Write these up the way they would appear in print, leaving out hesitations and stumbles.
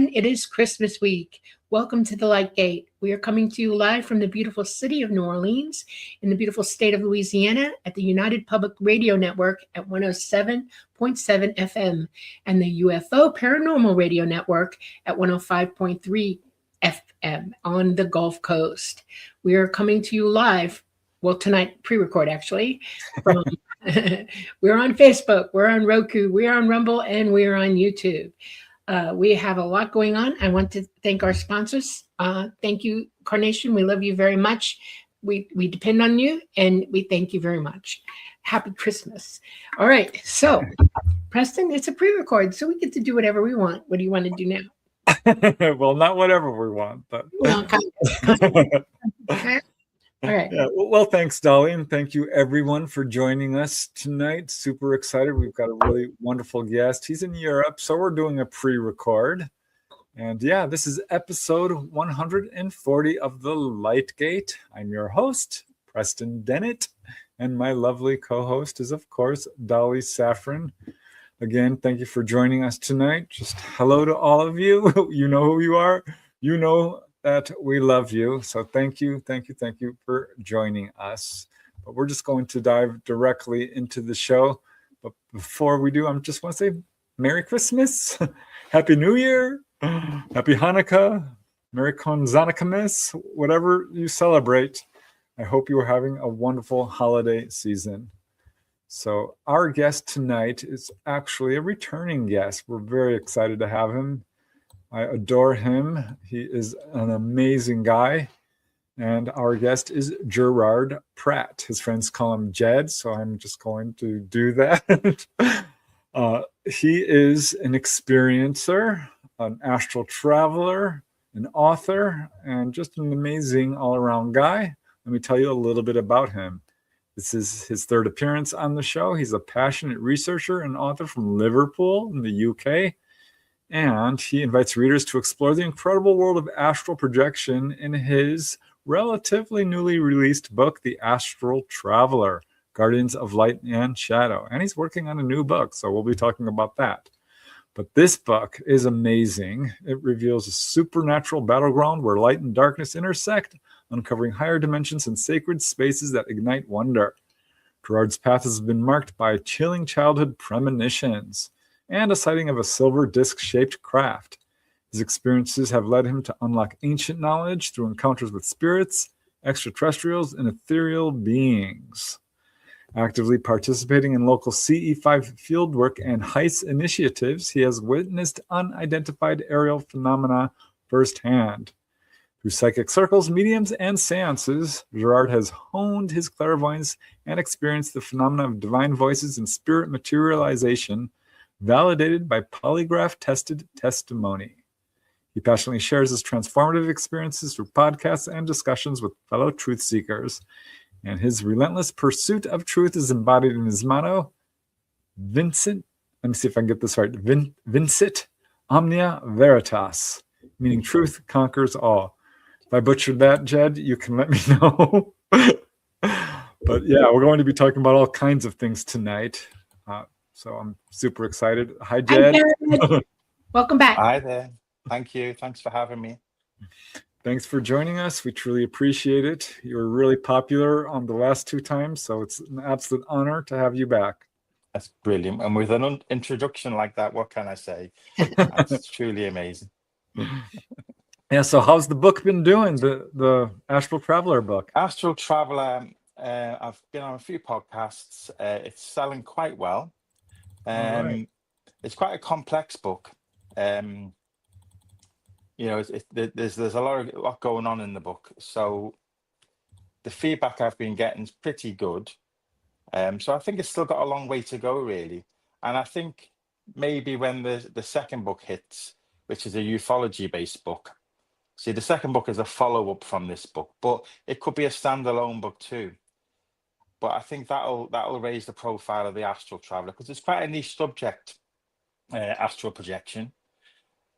everyone. It is Christmas week. Welcome to the Light Gate. We are coming to you live from the beautiful city of New Orleans in the beautiful state of Louisiana at the United Public Radio Network at 107.7 FM and the UFO Paranormal Radio Network at 105.3 FM on the Gulf Coast. We are coming to you live, well, tonight, pre-record actually, from we're on Facebook, we're on Roku, we're on Rumble, and we're on YouTube. We have a lot going on. I want to thank our sponsors. Thank you, Carnation. We love you very much. We depend on you, and we thank you very much. Happy Christmas. All right. So, Preston, it's a pre-record, so we get to do whatever we want. What do you want to do now? Well, not whatever we want, but... Well, kind of. Okay. All right. Yeah, well, thanks, Dolly, and thank you, everyone, for joining us tonight. Super excited. We've got a really wonderful guest. He's in Europe, so we're doing a pre-record. And yeah, this is episode 140 of The Light Gate. I'm your host, Preston Dennett, and my lovely co-host is, of course, Dolly Safran. Again, thank you for joining us tonight. Just hello to all of you. You know who you are. You know that we love you. So thank you for joining us. But we're just going to dive directly into the show. But before we do, I just want to say Merry Christmas, Happy New Year, Happy Hanukkah, Merry Kwanzaa, whatever you celebrate. I hope you are having a wonderful holiday season. So our guest tonight is actually a returning guest. We're very excited to have him. I adore him. He is an amazing guy. And our guest is Gerard Pratt. His friends call him Jed, so I'm just going to do that. He is an experiencer, an astral traveler, an author, and just an amazing all-around guy. Let me tell you a little bit about him. This is his third appearance on the show. He's a passionate researcher and author from Liverpool in the UK. And he invites readers to explore the incredible world of astral projection in his relatively newly released book, The Astral Traveller, Guardians of Light and Shadow. And he's working on a new book, so we'll be talking about that. But this book is amazing. It reveals a supernatural battleground where light and darkness intersect, uncovering higher dimensions and sacred spaces that ignite wonder. Gerard's path has been marked by chilling childhood premonitions and a sighting of a silver disc-shaped craft. His experiences have led him to unlock ancient knowledge through encounters with spirits, extraterrestrials, and ethereal beings. Actively participating in local CE5 fieldwork and heist initiatives, he has witnessed unidentified aerial phenomena firsthand. Through psychic circles, mediums, and seances, Gerard has honed his clairvoyance and experienced the phenomena of divine voices and spirit materialization, validated by polygraph-tested testimony. He passionately shares his transformative experiences through podcasts and discussions with fellow truth seekers, and his relentless pursuit of truth is embodied in his motto, Vincit, let me see if I can get this right, Vincit Omnia Veritas, meaning truth conquers all. If I butchered that, Jed, you can let me know. But yeah, we're going to be talking about all kinds of things tonight. So I'm super excited. Hi, Jed. Hi, welcome back. Hi there. Thank you. Thanks for having me. Thanks for joining us. We truly appreciate it. You were really popular on the last two times, so it's an absolute honor to have you back. That's brilliant. And with an introduction like that, what can I say? That's truly amazing. Yeah, so how's the book been doing, the Astral Traveller book? Astral Traveller, I've been on a few podcasts. It's selling quite well. Right. It's quite a complex book. You know, there's a lot going on in the book. So the feedback I've been getting is pretty good. So I think it's still got a long way to go, really. And I think maybe when the second book hits, which is a ufology-based book. See, the second book is a follow-up from this book, but it could be a standalone book too. But I think that'll raise the profile of the Astral Traveller, because it's quite a niche subject, astral projection.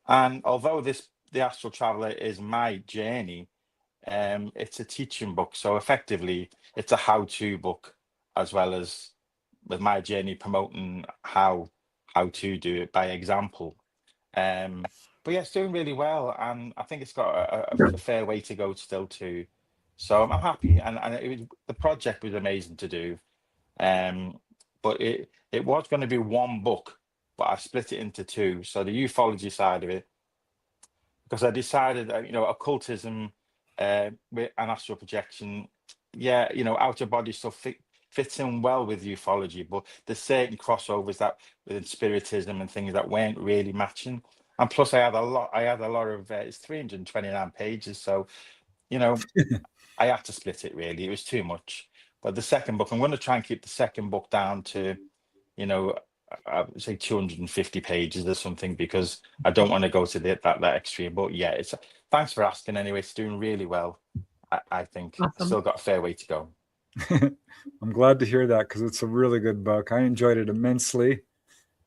And although the Astral Traveller is my journey, it's a teaching book. So effectively, it's a how-to book, as well as with my journey promoting how to do it by example. but yeah, it's doing really well, and I think it's got a fair way to go still too. So I'm happy, and the project was amazing to do. But it was going to be one book, but I split it into two. So the ufology side of it, because I decided, occultism with an astral projection, yeah, outer body stuff fits in well with ufology, but there's certain crossovers that within spiritism and things that weren't really matching. And plus, I had a lot of it's 329 pages, so I had to split it. Really, it was too much. But the second book, I'm going to try and keep the second book down to, I would say 250 pages or something, because I don't want to go to that extreme. But yeah, thanks for asking anyway. It's doing really well. I think Awesome. still got a fair way to go. I'm glad to hear that, because it's a really good book. I enjoyed it immensely.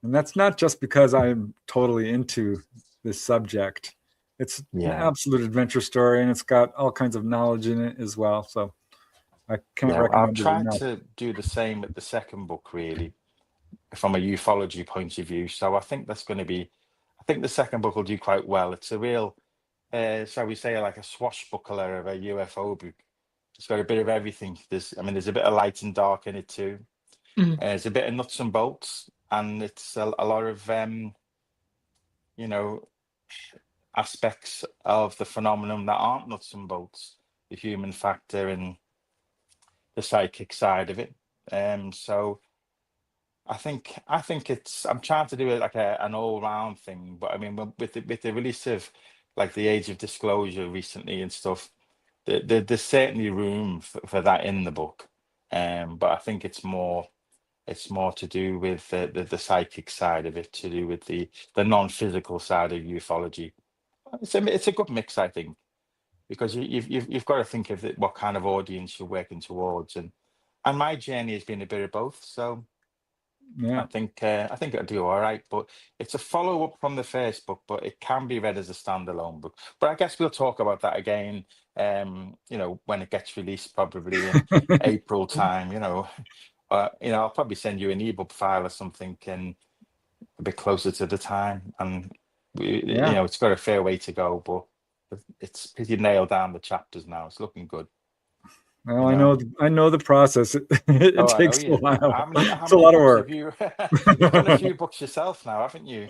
And that's not just because I'm totally into this subject. It's an absolute adventure story, and it's got all kinds of knowledge in it as well. So I can't recommend I've it tried enough. to do the same with the second book, really, from a ufology point of view. So I think the second book will do quite well. It's a real, shall we say, like a swashbuckler of a UFO book. It's got a bit of everything. There's a bit of light and dark in it too. There's a bit of nuts and bolts, and it's a lot of, aspects of the phenomenon that aren't nuts and bolts, the human factor and the psychic side of it. So I think I'm trying to do it like an all-round thing, but I mean, with the release of like the Age of Disclosure recently and stuff, there's certainly room for that in the book. But I think it's more to do with the psychic side of it, to do with the non-physical side of ufology. It's a good mix, I think, because you've got to think of what kind of audience you're working towards, and my journey has been a bit of both. So Yeah. I think it'll do all right. But it's a follow-up from the first book, but it can be read as a standalone book. But I guess we'll talk about that again, when it gets released, probably in April time. I'll probably send you an ebook file or something, and a bit closer to the time. And it's got a fair way to go, but it's pretty nailed down the chapters now. It's looking good. Well, I know the process. It takes a while. How many it's a lot of work. you've done a few books yourself now, haven't you?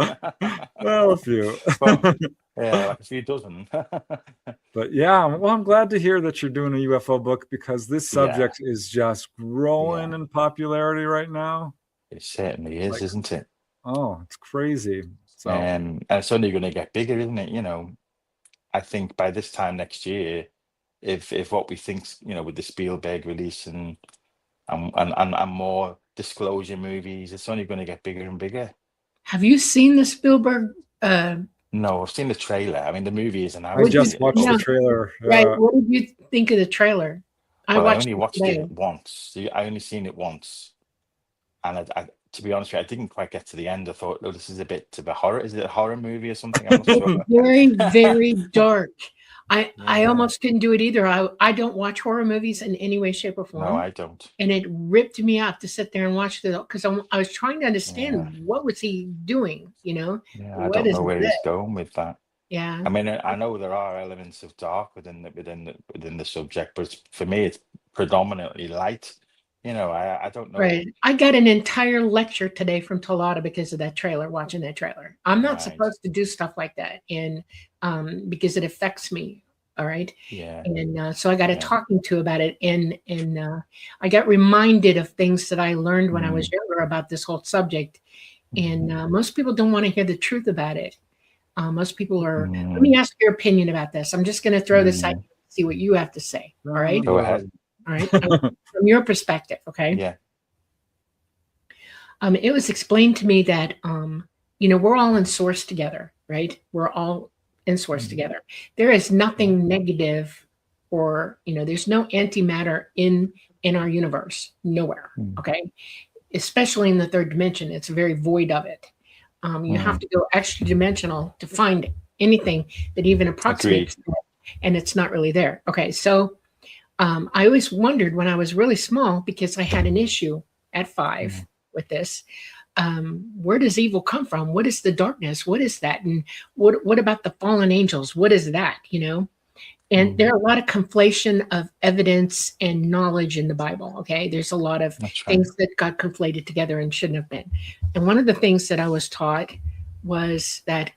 Well, a few. But, yeah, like a few dozen. But yeah, well, I'm glad to hear that you're doing a UFO book, because this subject is just growing in popularity right now. It certainly is, isn't it? Oh, it's crazy. So, and it's only going to get bigger, isn't it? I think by this time next year, if what we think, with the Spielberg release and more disclosure movies, it's only going to get bigger and bigger. Have you seen the Spielberg? No, I've seen the trailer. I mean, the movie is an hour. I just watched the trailer. Right. What did you think of the trailer? I only watched it once. I only seen it once, and I to be honest with you, I didn't quite get to the end. I thought, oh, this is a bit of a horror. Is it a horror movie or something? I'm not sure. Very, very dark. I almost couldn't do it either. I don't watch horror movies in any way, shape, or form. No, I don't. And it ripped me up to sit there and watch because I was trying to understand what was he doing, Yeah, I don't know where he's going with that. Yeah. I mean, I know there are elements of dark within the subject, but for me, it's predominantly light. I don't know. Right. I got an entire lecture today from Tolada because of that trailer, watching that trailer. I'm not supposed to do stuff like that, and because it affects me. All right. Yeah. And so I got a talking to about it, and I got reminded of things that I learned when I was younger about this whole subject. And most people don't want to hear the truth about it. Most people are. Let me ask your opinion about this. I'm just going to throw this out and see what you have to say. All right. Go ahead. All right. From your perspective. Okay. Yeah. It was explained to me that, we're all in source together, right? We're all in source together. There is nothing negative or, there's no antimatter in our universe, nowhere. Okay. Especially in the third dimension. It's very void of it. You have to go extra dimensional to find anything that even approximates that, and it's not really there. Okay. So, I always wondered when I was really small, because I had an issue at 5 with this. where does evil come from? What is the darkness? What is that? And what about the fallen angels? What is that? And there are a lot of conflation of evidence and knowledge in the Bible. Okay, there's a lot of things that got conflated together and shouldn't have been. And one of the things that I was taught was that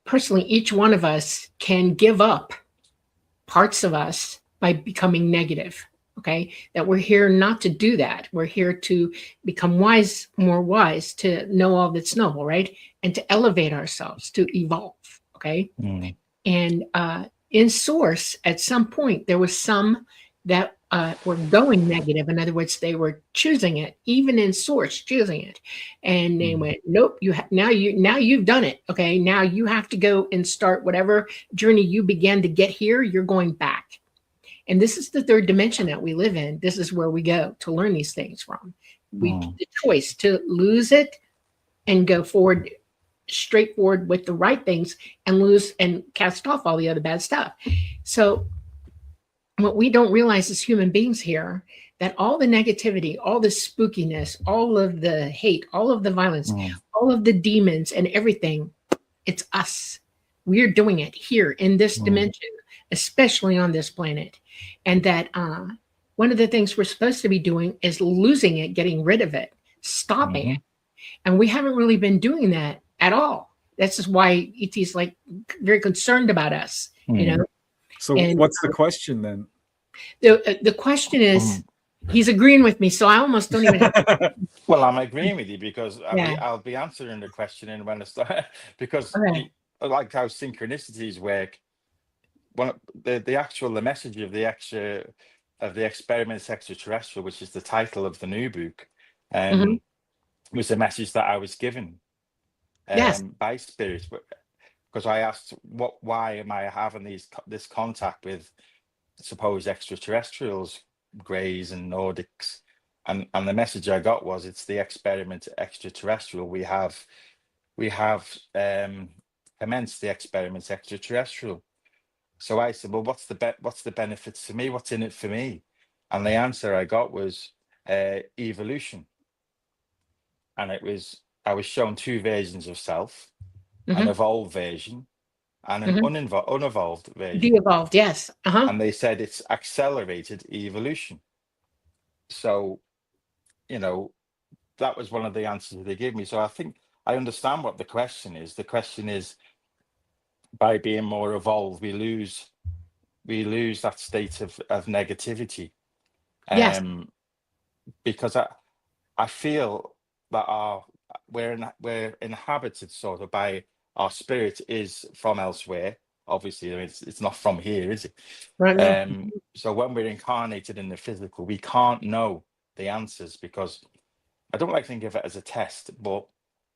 personally, each one of us can give up parts of us by becoming negative. Okay, that we're here not to do that. We're here to become wise, more wise, to know all that's noble, right? And to elevate ourselves, to evolve. Okay. And in source, at some point, there was some that were going negative. In other words, they were choosing it, even in source, choosing it. And they went, nope, now you've done it. Okay. Now you have to go and start whatever journey you began to get here. You're going back. And this is the third dimension that we live in. This is where we go to learn these things from. The choice to lose it and go forward, straightforward with the right things, and lose and cast off all the other bad stuff. So what we don't realize as human beings here, that all the negativity, all the spookiness, all of the hate, all of the violence, all of the demons and everything, it's us. We're doing it here in this dimension, especially on this planet. And that one of the things we're supposed to be doing is losing it, getting rid of it, stopping it. And we haven't really been doing that at all. That's just why ET's like very concerned about us, So what's the question then? The question is, he's agreeing with me, so I almost don't even have Well, I'm agreeing with you because I'll be answering the question in when I start, because like how synchronicities work. The message of the experiments extraterrestrial, which is the title of the new book, was the message that I was given by spirit, because I asked, why am I having this contact with supposed extraterrestrials, Greys and Nordics, and the message I got was, it's the experiment extraterrestrial. We have commenced the experiments extraterrestrial. So I said, well, what's the benefits to me? What's in it for me? And the answer I got was evolution. And I was shown two versions of self, an evolved version and an unevolved version. De-evolved, yes. And they said it's accelerated evolution. So, that was one of the answers they gave me. So I think I understand what the question is. The question is, by being more evolved, we lose that state of negativity. Yes. Because I feel that we're inhabited sort of by, our spirit is from elsewhere. Obviously, it's not from here, is it? Right. So when we're incarnated in the physical, we can't know the answers, because I don't like to think of it as a test, but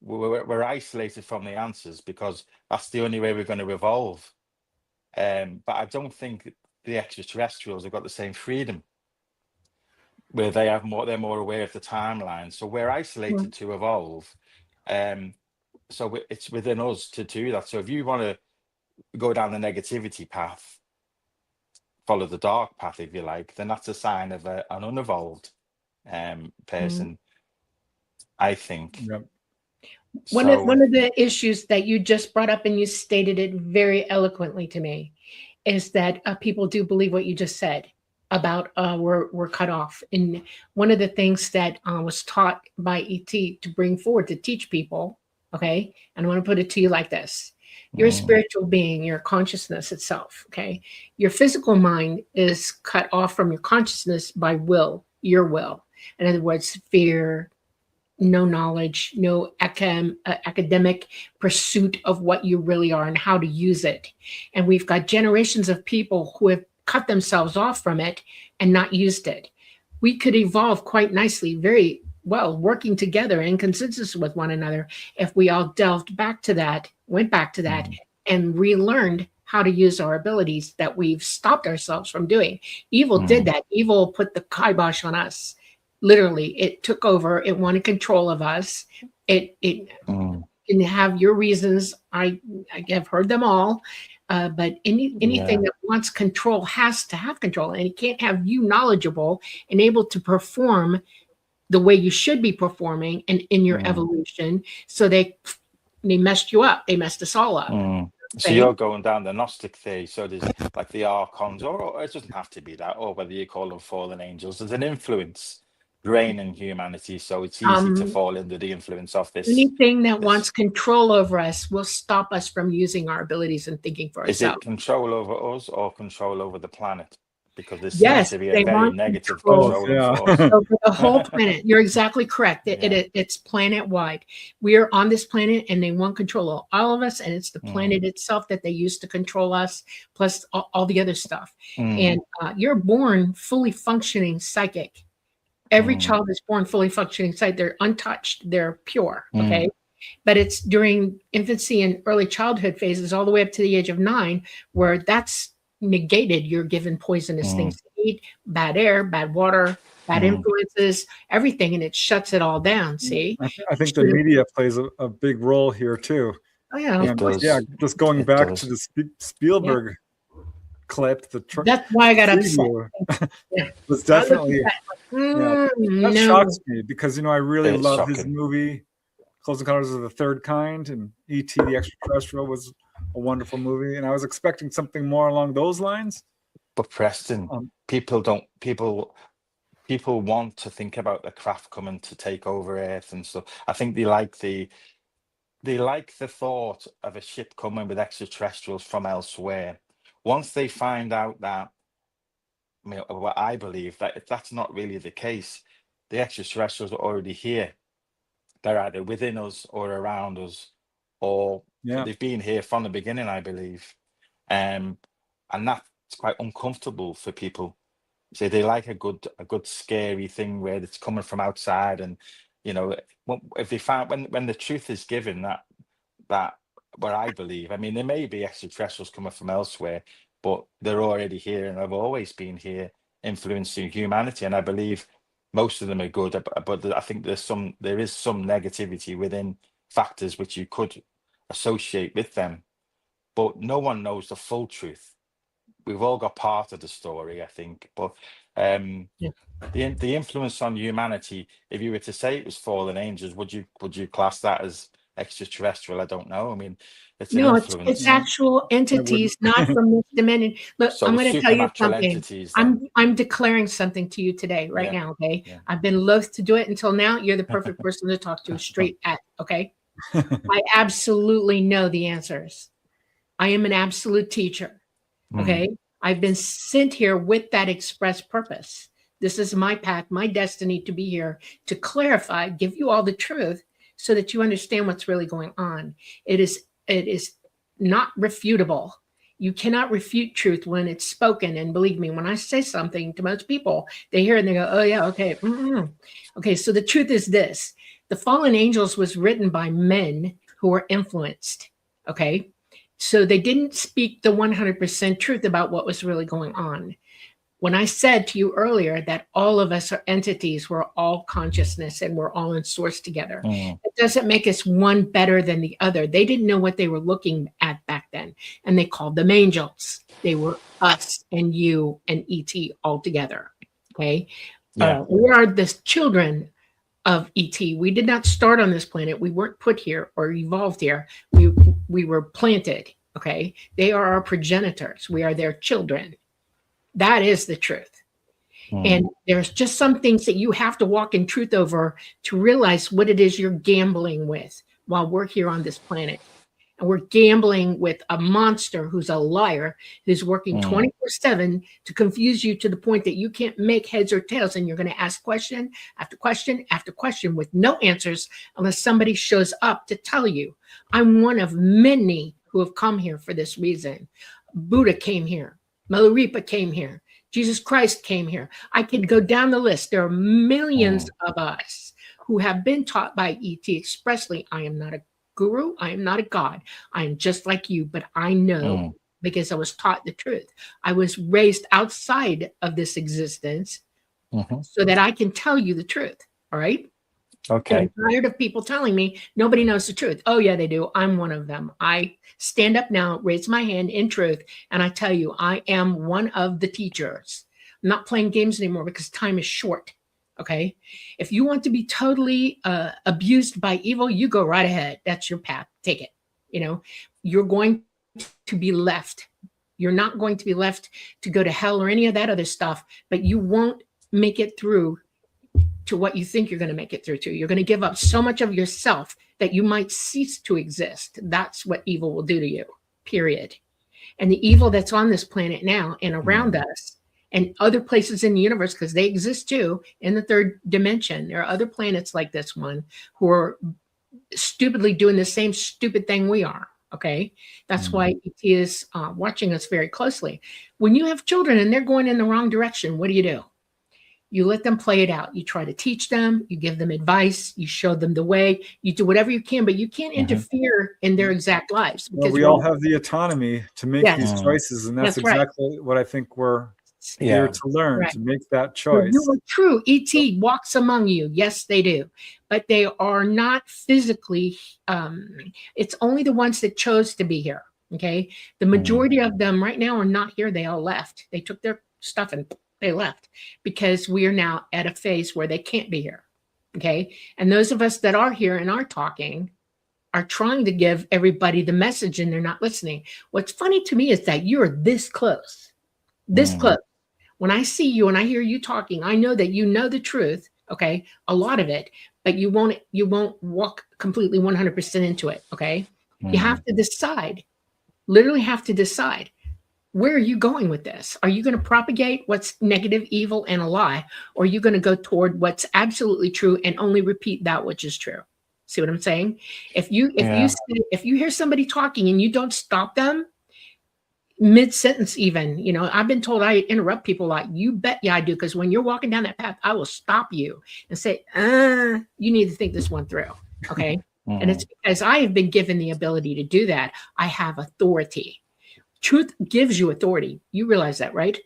we're isolated from the answers, because that's the only way we're going to evolve. But I don't think the extraterrestrials have got the same freedom, where they're more aware of the timeline. So we're isolated to evolve. So it's within us to do that. So if you want to go down the negativity path, follow the dark path, if you like, then that's a sign of an unevolved person, I think. Yep. One of the issues that you just brought up, and you stated it very eloquently to me, is that people do believe what you just said about we're cut off. And one of the things that was taught by ET to bring forward to teach people, okay, and I want to put it to you like this. You're a spiritual being, your consciousness itself, okay? Your physical mind is cut off from your consciousness by will, your will. In other words, fear, no knowledge, no academic pursuit of what you really are and how to use it. And we've got generations of people who have cut themselves off from it and not used it. We could evolve quite nicely, very well, working together in consensus with one another, if we all delved back to that, went back to that, and relearned how to use our abilities that we've stopped ourselves from doing. Evil did that. Evil put the kibosh on us. Literally, it took over. It wanted control of us. It can have your reasons. I have heard them all. But anything that wants control has to have control, and it can't have you knowledgeable and able to perform the way you should be performing and in your evolution. So they messed you up. They messed us all up. So you're going down the Gnostic theory. So there's like the archons, or it doesn't have to be that, or whether you call them fallen angels. There's an influence draining humanity, so it's easy to fall under the influence of this. Anything that wants control over us will stop us from using our abilities and thinking for Is ourselves. it control over us or control over the planet? Because there Yes, seems to be a they very want negative control. controlling force. So for the whole planet, you're exactly correct. It's planet wide. We are on this planet, and they want control of all of us, and it's the planet itself that they use to control us, plus all the other stuff. And you're born fully functioning psychic. Every child is born fully functioning psychic. They're untouched. They're pure. Okay. But it's during infancy and early childhood phases, all the way up to the age of 9, where that's negated. You're given poisonous things to eat, bad air, bad water, bad influences, everything, and it shuts it all down. See, I think the media plays a big role here too. Oh yeah, and, just going back to the Spielberg clip, that's why I got upset. Was definitely that shocks me, because I really love his movie Close Encounters of the Third Kind, and E.T. the Extraterrestrial was a wonderful movie, and I was expecting something more along those lines. But Preston, people want to think about the craft coming to take over Earth and stuff. I think they like the thought of a ship coming with extraterrestrials from elsewhere. Once they find out that, what I believe, that if that's not really the case, the extraterrestrials are already here. They're either within us or around us, or they've been here from the beginning, I believe. And that's quite uncomfortable for people. So they like a good scary thing where it's coming from outside. And if they find, when the truth is given, that what I believe, there may be extraterrestrials coming from elsewhere, but they're already here and have always been here, influencing humanity. And I believe most of them are good, but I think there is some negativity within factors which you could associate with them, but no one knows the full truth. We've all got part of the story, I think, but the influence on humanity, if you were to say it was fallen angels, would you class that as extraterrestrial? I don't know. It's an influence. It's actual entities, not from this dimension. Look, So I'm going to tell you something. Entities, I'm declaring something to you today, right now. Okay, I've been loath to do it until now. You're the perfect person to talk to straight at. Okay, I absolutely know the answers. I am an absolute teacher. Okay, I've been sent here with that express purpose. This is my path, my destiny to be here to clarify, give you all the truth, so that you understand what's really going on. It is not refutable. You cannot refute truth when it's spoken. And believe me, when I say something to most people, they hear it and they go, oh yeah, okay. Okay, so the truth is this. The Fallen Angels was written by men who were influenced, okay? So they didn't speak the 100% truth about what was really going on. When I said to you earlier that all of us are entities, we're all consciousness and we're all in source together. It doesn't make us one better than the other. They didn't know what they were looking at back then, and they called them angels. They were us and you and E.T. all together, okay? We are the children of E.T. We did not start on this planet. We weren't put here or evolved here. We were planted, okay? They are our progenitors. We are their children. That is the truth. And there's just some things that you have to walk in truth over to realize what it is you're gambling with while we're here on this planet. And we're gambling with a monster who's a liar, who's working 24/7 to confuse you to the point that you can't make heads or tails. And you're going to ask question after question after question with no answers unless somebody shows up to tell you. I'm one of many who have come here for this reason. Buddha came here. Milarepa came here. Jesus Christ came here. I could go down the list. There are millions of us who have been taught by E.T. expressly, I am not a guru. I am not a god. I am just like you, but I know because I was taught the truth. I was raised outside of this existence so that I can tell you the truth. All right? Okay. And I'm tired of people telling me nobody knows the truth. Oh, yeah, they do. I'm one of them. I stand up now, raise my hand in truth, and I tell you, I am one of the teachers. I'm not playing games anymore because time is short. Okay. If you want to be totally abused by evil, you go right ahead. That's your path. Take it. You're going to be left. You're not going to be left to go to hell or any of that other stuff, but you won't make it through to what you think you're going to make it through to. You're going to give up so much of yourself that you might cease to exist. That's what evil will do to you, period. And the evil that's on this planet now and around us and other places in the universe, because they exist too, in the third dimension. There are other planets like this one who are stupidly doing the same stupid thing we are. Okay. That's why ET is watching us very closely. When you have children and they're going in the wrong direction, what do? You let them play it out. You try to teach them, you give them advice, you show them the way, you do whatever you can, but you can't interfere in their exact lives. Well, we all have the autonomy to make these choices, and that's exactly what I think we're here to learn, to make that choice. You are true. ET walks among you. Yes, they do. But they are not physically, it's only the ones that chose to be here. Okay. The majority of them right now are not here. They all left. They took their stuff and they left because we are now at a phase where they can't be here. Okay. And those of us that are here and are talking are trying to give everybody the message and they're not listening. What's funny to me is that you're this close, close. When I see you and I hear you talking, I know that you know the truth. Okay. A lot of it, but you won't walk completely 100% into it. Okay. You have to decide, literally have to decide. Where are you going with this? Are you going to propagate what's negative, evil, and a lie? Or are you going to go toward what's absolutely true and only repeat that which is true? See what I'm saying? If you hear somebody talking and you don't stop them mid-sentence even, I've been told I interrupt people like, you bet yeah I do, because when you're walking down that path, I will stop you and say, you need to think this one through. Okay. And it's because I have been given the ability to do that. I have authority. Truth gives you authority. You realize that, right?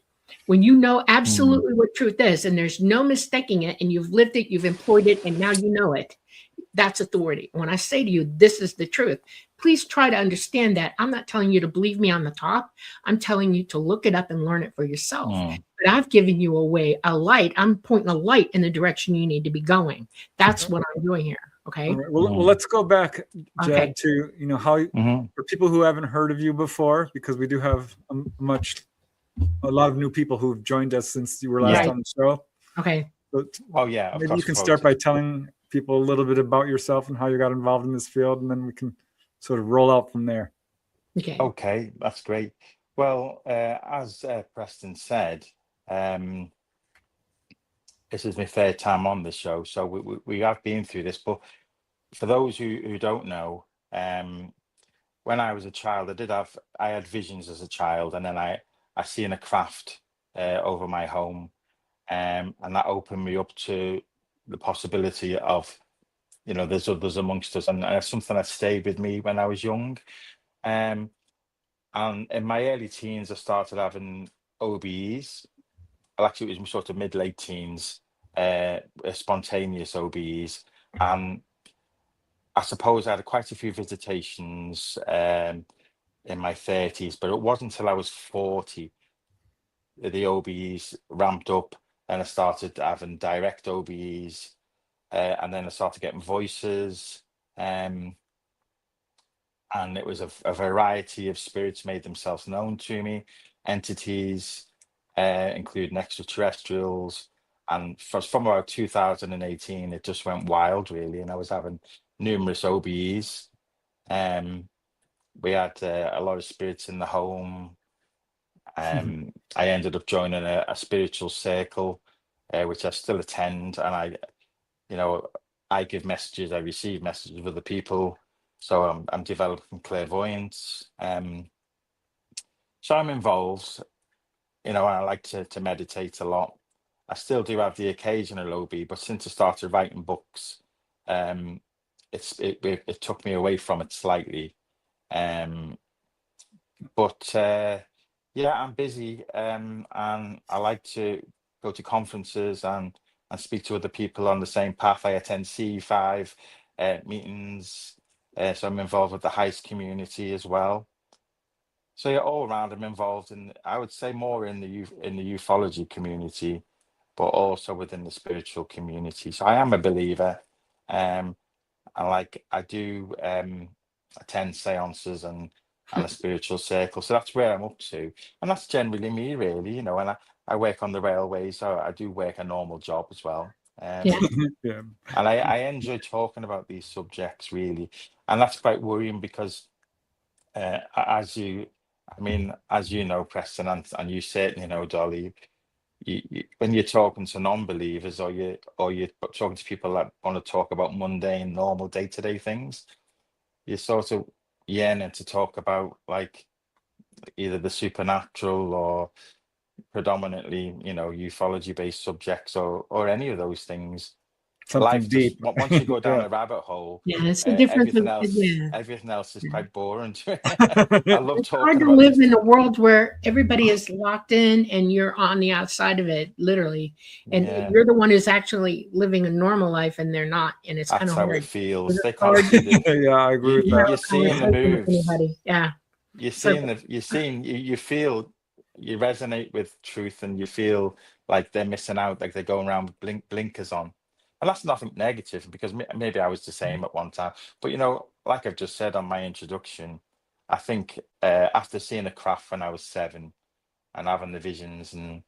When you know absolutely what truth is and there's no mistaking it and you've lived it, you've employed it, and now you know it, that's authority. When I say to you, this is the truth, please try to understand that. I'm not telling you to believe me on the top. I'm telling you to look it up and learn it for yourself. But I've given you a way, a light. I'm pointing a light in the direction you need to be going. That's what I'm doing here. Okay. Right. Well, let's go back, Jed, to how for people who haven't heard of you before, because we do have a lot of new people who've joined us since you were last on the show. Okay. So, maybe you can start by telling people a little bit about yourself and how you got involved in this field, and then we can sort of roll out from there. Okay, that's great. Well, as Preston said, this is my third time on the show, so we have been through this. But for those who don't know, when I was a child, I had visions as a child, and then I seen a craft over my home, and that opened me up to the possibility of, there's others amongst us, and it's something that stayed with me when I was young. And in my early teens, I started having OBEs. Well, actually, it was sort of mid-late teens, spontaneous OBEs. And I suppose I had quite a few visitations in my 30s, but it wasn't until I was 40 that the OBEs ramped up and I started having direct OBEs. And then I started getting voices. And it was a variety of spirits made themselves known to me, entities, including extraterrestrials. And from about 2018, it just went wild, really. And I was having numerous OBEs. We had a lot of spirits in the home. I ended up joining a spiritual circle, which I still attend. And I give messages, I receive messages of other people. So I'm developing clairvoyance. So I'm involved, and I like to meditate a lot. I still do have the occasional OB, but since I started writing books, it took me away from it slightly. But I'm busy, and I like to go to conferences and speak to other people on the same path. I attend C5 meetings, so I'm involved with the heist community as well. So all around, I'm involved in, I would say, more in the ufology community. but also within the spiritual community. So I am a believer. And like I do attend seances and a spiritual circle. So that's where I'm up to. And that's generally me, really, and I work on the railways, so I do work a normal job as well. Yeah. Yeah. And I enjoy talking about these subjects, really. And that's quite worrying because as you know, Preston, and you certainly know, Dolly, when you're talking to non-believers, or you're talking to people that want to talk about mundane, normal, day-to-day things, you're sort of yearning to talk about like either the supernatural or predominantly, ufology-based subjects, or any of those things. Something Life just deep. once you go down Yeah. a rabbit hole, Yeah, it's the difference of everything else is yeah. quite boring to me. I love It's hard talking to about live these in a things. world where everybody is locked in and you're on the outside of it, literally. And Yeah, you're the one who's actually living a normal life and they're not. And it's kind that's of how it hard. feels. It's They can't hard see to the Yeah, I agree with that. you're have a seeing the conversation with moves. anybody. Yeah. You're So seeing you feel, you resonate with truth, and you feel like they're missing out, like they're going around with blinkers on. And that's nothing negative, because maybe I was the same at one time. But like I've just said on my introduction, I think after seeing a craft when I was 7 and having the visions, and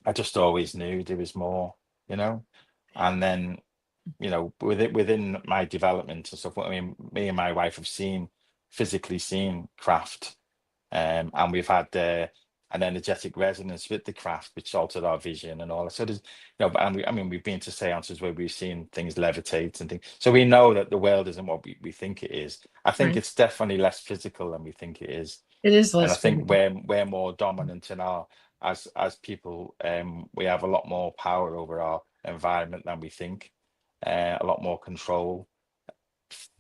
I just always knew there was more, and then within my development and stuff. I mean, me and my wife have physically seen craft, and we've had an energetic resonance with the craft, which altered our vision and all that. So there's, we've been to seances where we've seen things levitate and things. So we know that the world isn't what we think it is. I think right. it's definitely less physical than we think it is. It is And I less think physical. we're more dominant in as people. We have a lot more power over our environment than we think. A lot more control.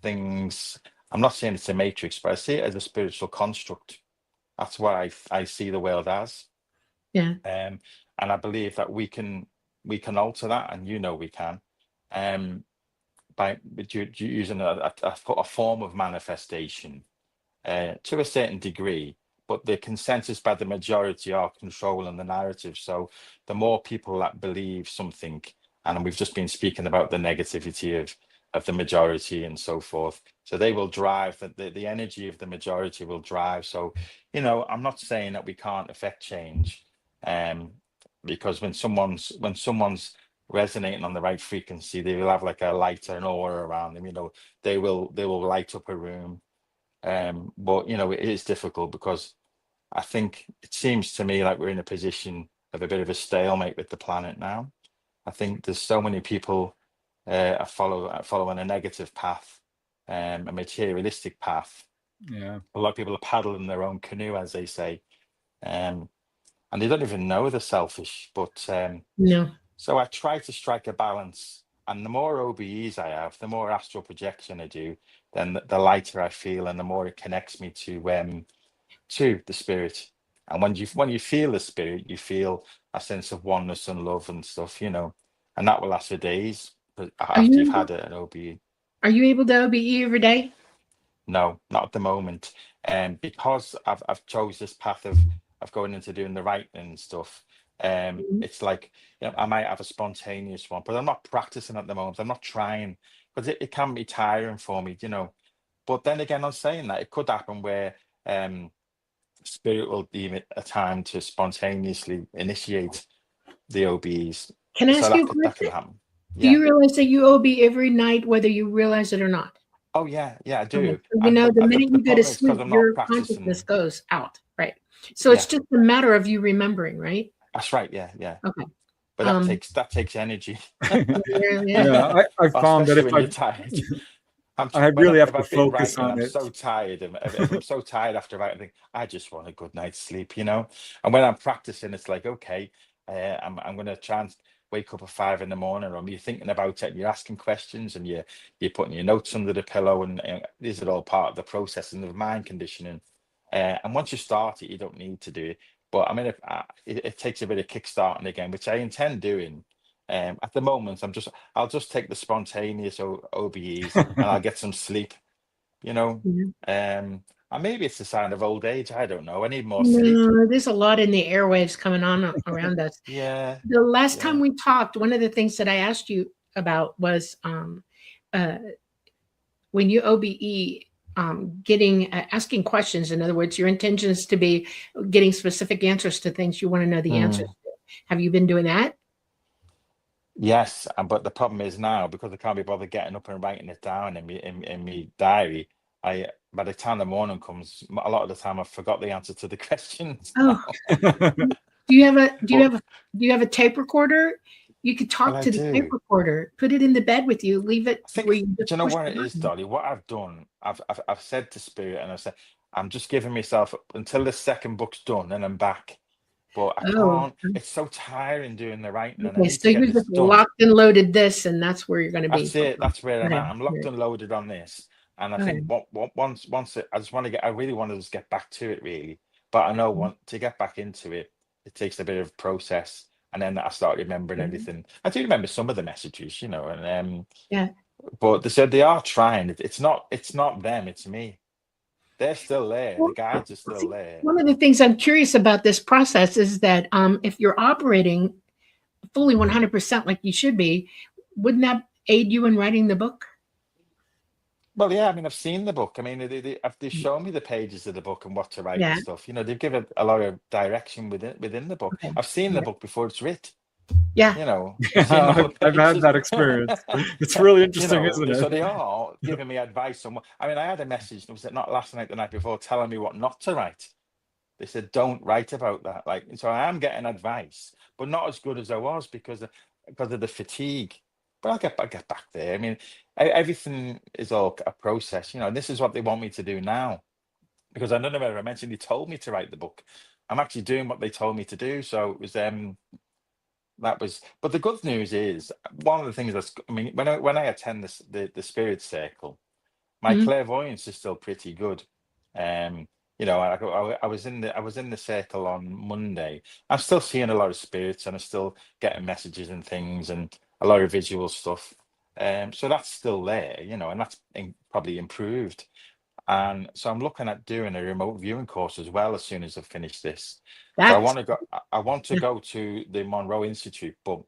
Things. I'm not saying it's a matrix, but I see it as a spiritual construct. That's what I see the world as. Yeah. And I believe that we can alter that, and we can, by using a form of manifestation to a certain degree. But the consensus by the majority are controlling the narrative. So the more people that believe something, and we've just been speaking about the negativity of the majority and so forth. So they will drive the energy of the majority will drive. So, I'm not saying that we can't affect change, because when someone's resonating on the right frequency, they will have like a light or an aura around them. They will light up a room. But it is difficult, because I think it seems to me like we're in a position of a bit of a stalemate with the planet now. I think there's so many people are following a negative path, a materialistic path. Yeah. A lot of people are paddling their own canoe, as they say, and they don't even know they're selfish. But No. so I try to strike a balance, and the more OBEs I have, the more astral projection I do, then the lighter I feel, and the more it connects me to the spirit. And when you feel the spirit, you feel a sense of oneness and love and stuff, and that will last for days. But Are after you've you had an OBE, are you able to OBE every day? no, not at the moment. And because I've chose this path of going into doing the writing and stuff, Mhm. it's like, I might have a spontaneous one, but I'm not practicing at the moment. I'm not trying, because it can be tiring for me. But then again, I'm saying that it could happen where spirit will deem it a time to spontaneously initiate the OBs. Can I So ask you a that can question? happen. Do Yeah. you realize that you OB every night, whether you realize it or not? Oh yeah, I Okay. do. So, And but the minute the you go to problem is because sleep, I'm not your practicing. consciousness goes out, right? So it's Yeah, just a matter of you remembering, right? that's right. Yeah. Okay. But Um, that takes energy. yeah. Yeah, I found that Especially when you're tired. I really have If to I've been focus writing, on I'm it. so tired. And if I'm so tired after writing, I think I just want a good night's sleep. And when I'm practicing, it's like, okay, I'm going to try and wake up at 5 in the morning, or you're thinking about it, and you're asking questions, and you're putting your notes under the pillow, and these are all part of the processing of mind conditioning. And once you start it, you don't need to do it. But I mean, it takes a bit of kickstarting again, which I intend doing. At the moment, I'll just take the spontaneous OBEs, and I'll get some sleep, you know. Yeah. Um, And maybe it's a sign of old age. I don't know. I need more sleep. No, there's a lot in the airwaves coming on around us. Yeah. The last Yeah. time we talked, one of the things that I asked you about was when you OBE, asking questions. In other words, your intention is to be getting specific answers to things you want to know the answers to. Have you been doing that? Yes, but the problem is now, because I can't be bothered getting up and writing it down in me diary, by the time the morning comes, a lot of the time I forgot the answer to the questions. Oh, do you have a tape recorder? You could Well, talk I to the tape do. recorder, put it in the bed with you, leave it I think, where you do just you know push what the it is, button. Dolly? What I've done, I've said to Spirit, and I've said, I'm just giving myself until the second book's done, and I'm back. But I Oh, can't. It's so tiring doing the writing, and I okay. need So to get you this just done. locked and loaded this, and that's where you're going to be. That's it. That's where I'm Okay. at. I'm locked and loaded on this, and I Okay. think once I just want to get. I really want to just get back to it, really. But I know to get back into it, it takes a bit of process, and then I start remembering everything. I do remember some of the messages, and Yeah. But they said they are trying. It's not them. It's me. They're still there. The Well, guides are still see, there. one of the things I'm curious about this process is that if you're operating fully 100% like you should be, wouldn't that aid you in writing the book? Well, yeah, I mean, I've seen the book. I mean, they've shown me the pages of the book and what to write and Yeah. stuff. They've given a lot of direction within the book. Okay. I've seen the Yeah. book before it's writ. Yeah. I've seen all the I've had pages. that experience. It's really interesting, isn't it? So they are giving me advice on what. I mean, I had a message. Was it not last night, the night before, telling me what not to write? They said, "Don't write about that." So I am getting advice, but not as good as I was because of the fatigue. But I'll get back there. I mean, everything is all a process, and this is what they want me to do now. Because I don't know whether I mentioned they told me to write the book. I'm actually doing what they told me to do. So it was but the good news is one of the things when I attend the spirit circle, my clairvoyance is still pretty good. I was in the circle on Monday. I'm still seeing a lot of spirits, and I'm still getting messages and things, and a lot of visual stuff. So that's still there, and that's probably improved. And so I'm looking at doing a remote viewing course as well as soon as I finish this. So I want to go. I want to go to the Monroe Institute, but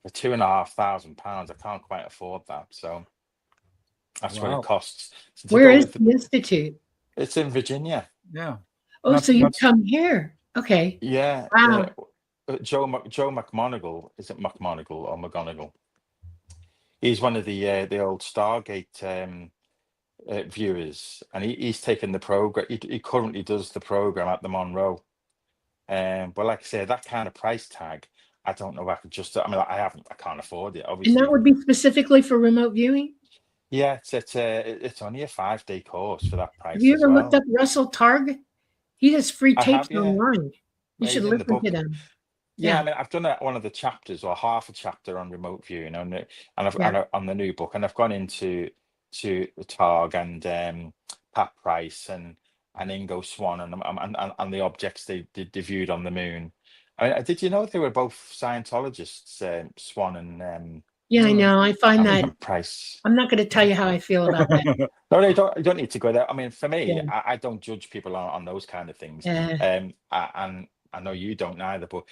for £2,500, I can't quite afford that. So that's what it costs. So Where is the institute? It's in Virginia. Yeah. Oh, so you come here? Okay. Yeah. Wow. Joe McMoneagle, is it McMoneagle or McGonigal? He's one of the old Stargate viewers, and he's taken the program. He currently does the program at the Monroe. But like I said, that kind of price tag, I don't know if I could just. I mean, I can't afford it, obviously. And that would be specifically for remote viewing? Yeah, it's only a 5-day course for that price. Have you as ever well. looked up Russell Targ? He has free tapes online. You should listen to them. Yeah, I mean, I've done one of the chapters or half a chapter on remote viewing, and on the new book, and I've gone into Targ and Pat Price and Ingo Swan and the objects they viewed on the moon. I mean, did you know they were both Scientologists, Swan and Yeah, I know. I find that Price. I'm not going to tell you how I feel about that. No, you don't need to go there. I mean, for me, I don't judge people on those kind of things. And I know you don't either, but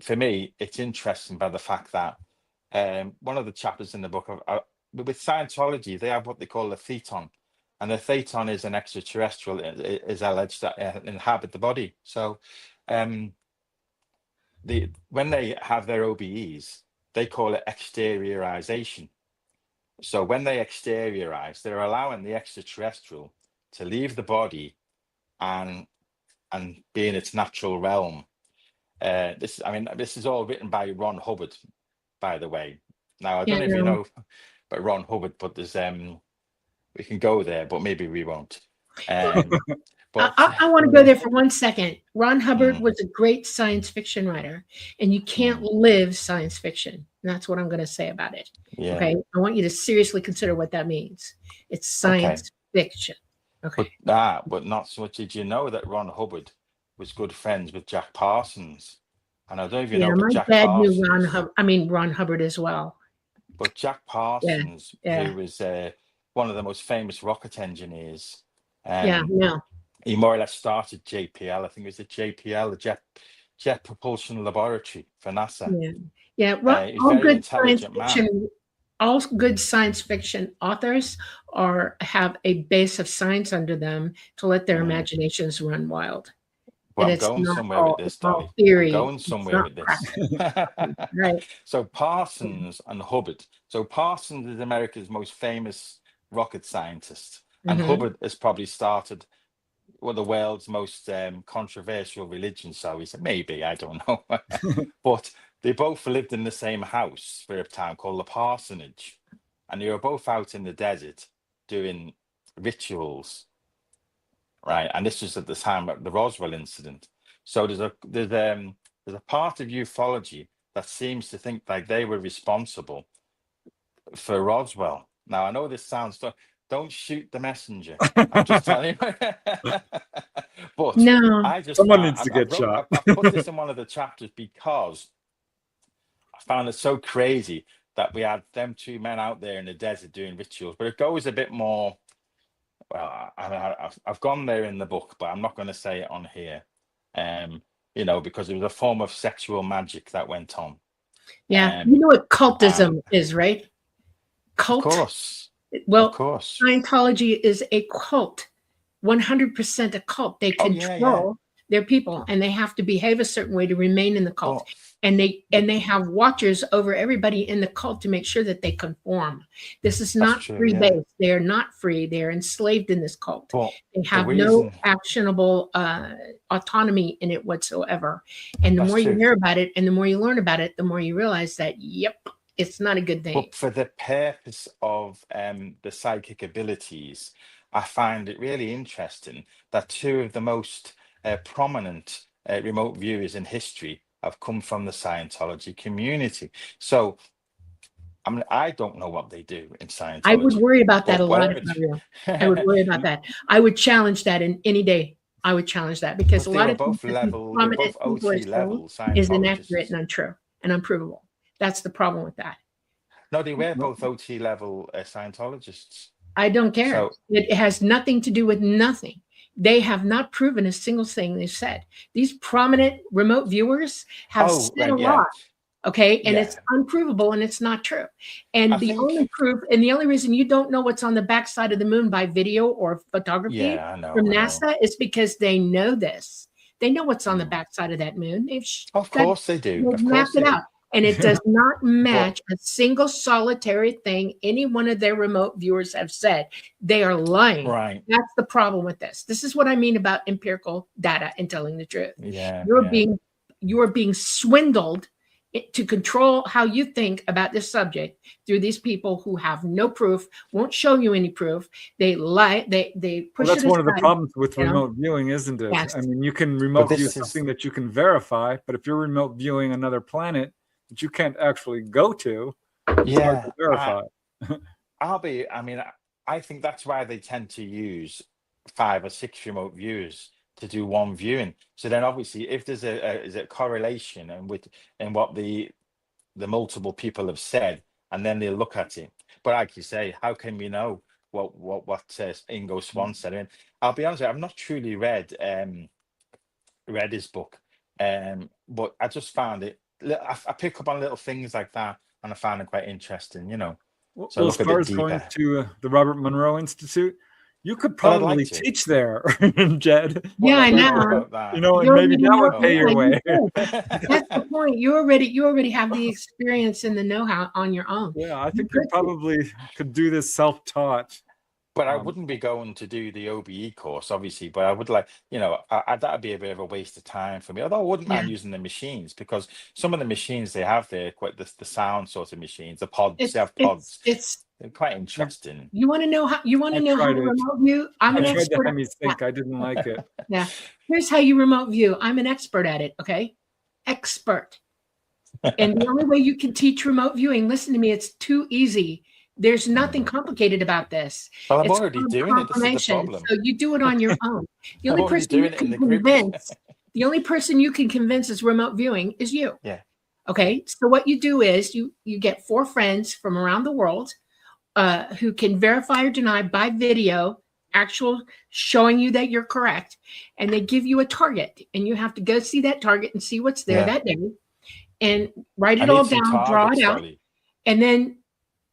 for me, it's interesting by the fact that one of the chapters in the book with Scientology, they have what they call a theton, and the theton is an extraterrestrial, is alleged that inhabit the body. So when they have their OBEs, they call it exteriorization. So when they exteriorize, they're allowing the extraterrestrial to leave the body and be in its natural realm. This is all written by Ron Hubbard, by the way. Now I don't know if you know about Ron Hubbard, but there's we can go there, but maybe we won't. But I want to go there for 1 second. Ron Hubbard was a great science fiction writer, and you can't live science fiction. And that's what I'm going to say about it. Yeah. Okay. I want you to seriously consider what that means. It's science fiction. Okay. But not so much. Did you know that Ron Hubbard was good friends with Jack Parsons? And I don't know if you know, but Jack Parsons. Ron Hubbard as well. But Jack Parsons, who was one of the most famous rocket engineers. Yeah, yeah. He more or less started JPL. I think it was the JPL, the Jet Propulsion Laboratory for NASA. Yeah, yeah. Well, He's a very intelligent man. All good science fiction authors have a base of science under them to let their imaginations run wild. Well, And I'm it's going not somewhere all, with this, it's all Dolly. theory. I'm going somewhere with this. Right. So Parsons and Hubbard. So Parsons is America's most famous rocket scientist, and Hubbard has probably started the world's most controversial religion. So he said, maybe, I don't know. But they both lived in the same house for a time called the parsonage, and they were both out in the desert doing rituals. Right, and this was at the time of the Roswell incident. So there's a part of ufology that seems to think like they were responsible for Roswell. Now I know this sounds don't shoot the messenger. I'm just telling you. But no, I just someone needs to get shot. I put this in one of the chapters because I found it so crazy that we had them two men out there in the desert doing rituals. But it goes a bit more. Well, I've gone there in the book, but I'm not going to say it on here, because it was a form of sexual magic that went on. Yeah, you know what cultism is, right? Cult. Of course. Well, of course. Scientology is a cult, 100% a cult. They control their people, and they have to behave a certain way to remain in the cult. And they have watchers over everybody in the cult to make sure that they conform. This is not free base. They are not free. They are enslaved in this cult. They have no actionable autonomy in it whatsoever. And the more you hear about it and the more you learn about it, the more you realize that, yep, it's not a good thing. But for the purpose of the psychic abilities, I find it really interesting that two of the most prominent remote viewers in history have come from the Scientology community. So, I mean, I don't know what they do in Scientology. I would worry about that a lot. I would worry about that. I would challenge that in any day. I would challenge that because a lot of both OT level is inaccurate and untrue and unprovable. That's the problem with that. No, they were both OT level Scientologists. I don't care. So, it has nothing to do with nothing. They have not proven a single thing they've said. These prominent remote viewers have said a lot. Okay. And it's unprovable and it's not true. And the only proof and the only reason you don't know what's on the backside of the moon by video or photography from NASA is because they know this. They know what's on the backside of that moon. Of course they do. They've mapped it out. And it does not match a single solitary thing any one of their remote viewers have said. They are lying. Right. That's the problem with this. This is what I mean about empirical data and telling the truth. Yeah. You are being swindled to control how you think about this subject through these people who have no proof, won't show you any proof. They lie. They push. Well, that's one of the problems with remote viewing, isn't it? Yes. I mean, you can remote view something that you can verify, but if you're remote viewing another planet that you can't actually go to, it's hard to verify. I think that's why they tend to use 5 or 6 remote viewers to do one viewing. So then obviously if there's a correlation and what the multiple people have said, and then they'll look at it. But like you say, how can we know what Ingo Swann said? I mean, I'll be honest with you, I've not truly read his book, but I just found it. I pick up on little things like that, and I found it quite interesting, Well, so as far as going to the Robert Monroe Institute, you could probably teach there, Jed. Yeah, I know. And maybe that would pay your way. That's the point. You already have the experience and the know-how on your own. Yeah, I think you probably could do this self-taught. But I wouldn't be going to do the OBE course, obviously. But I would like, that'd be a bit of a waste of time for me. Although I wouldn't mind using the machines, because some of the machines they have there, quite the sound sort of machines, the pods. They have pods. They're quite interesting. You want to know how you remote view? I'm an expert. I didn't like it. Yeah. Here's how you remote view. I'm an expert at it. Okay, expert. And the only way you can teach remote viewing, listen to me, it's too easy. There's nothing complicated about this. Well, I'm already doing it. This is the problem. So you do it on your own. The only person you can convince, the only person you can convince is remote viewing is you. Yeah. Okay. So what you do is you get 4 friends from around the world, who can verify or deny by video, actual showing you that you're correct, and they give you a target, and you have to go see that target and see what's there that day, and write I it all need some down, draw targets, it out, Dolly. and then,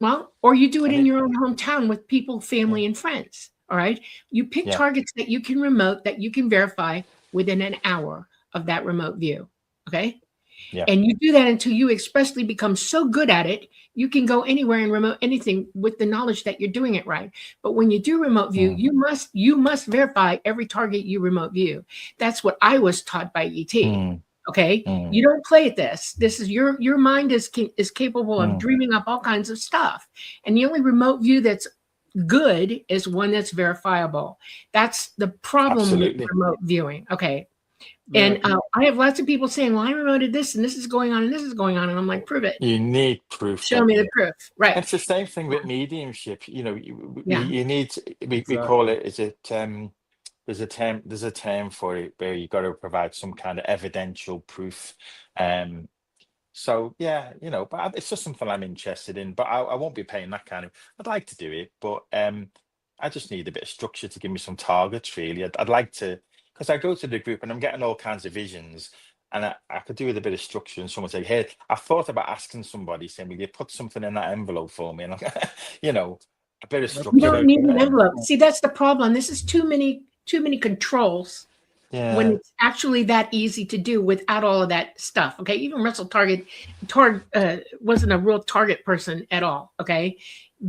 well, or you do it I in need- your own hometown with people, family, and friends. All right, you pick Yeah. targets that you can remote, that you can verify within an hour of that remote view. Okay. Yeah. And you do that until you expressly become so good at it, you can go anywhere and remote anything with the knowledge that you're doing it right. But when you do remote view, you must verify every target you remote view. That's what I was taught by ET. Okay, you don't play at this. This is your mind is capable of dreaming up all kinds of stuff, and the only remote view that's good is one that's verifiable. That's the problem with remote viewing. Okay. And I have lots of people saying, well, I remoted this and this is going on and this is going on. And I'm like, prove it. You need proof. Show me the proof. Right. It's the same thing with mediumship. You know, you need, we call it, is it, there's a term for it where you got to provide some kind of evidential proof. So yeah, you know, but it's just something I'm interested in, but I won't be paying that kind of, I'd like to do it, but I just need a bit of structure to give me some targets, really. I'd like to, because I go to the group and I'm getting all kinds of visions, and I could do with a bit of structure, and someone say, hey, I thought about asking somebody, saying, will you put something in that envelope for me? And I'm, you know, a bit of structure. You don't need an envelope. See, that's the problem. This is too many controls. Yeah. When it's actually that easy to do without all of that stuff. Okay. Even Russell Target wasn't a real target person at all. Okay.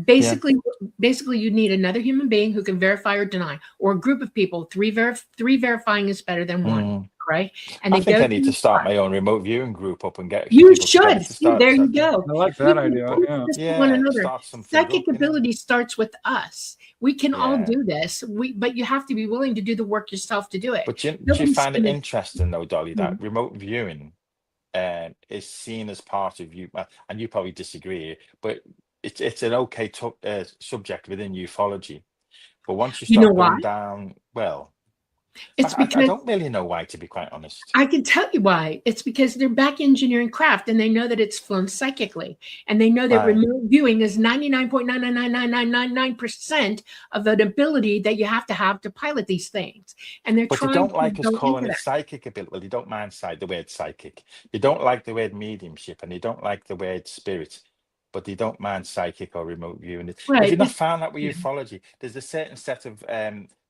Basically, you need another human being who can verify or deny, or a group of people. Three verifying is better than one. Right. And I think I need to start my own remote viewing group up and get you should. There you go. I like that idea. One another. Psychic ability starts with us. We can all do this. But you have to be willing to do the work yourself to do it. But do you find it interesting though, Dolly, that remote viewing is seen as part of you, and you probably disagree, but it's an okay subject within ufology. But once you start going down, well, it's because I don't really know why, to be quite honest. I can tell you why. It's because they're back engineering craft, and they know that it's flown psychically, and they know that remote viewing is 99.99999% of an ability that you have to pilot these things. And they're trying. But they don't like us calling it psychic ability. Well, they don't mind the word psychic. They don't like the word mediumship, and they don't like the word spirit. But they don't mind psychic or remote viewing. Right. If you've not found that with ufology, there's a certain set of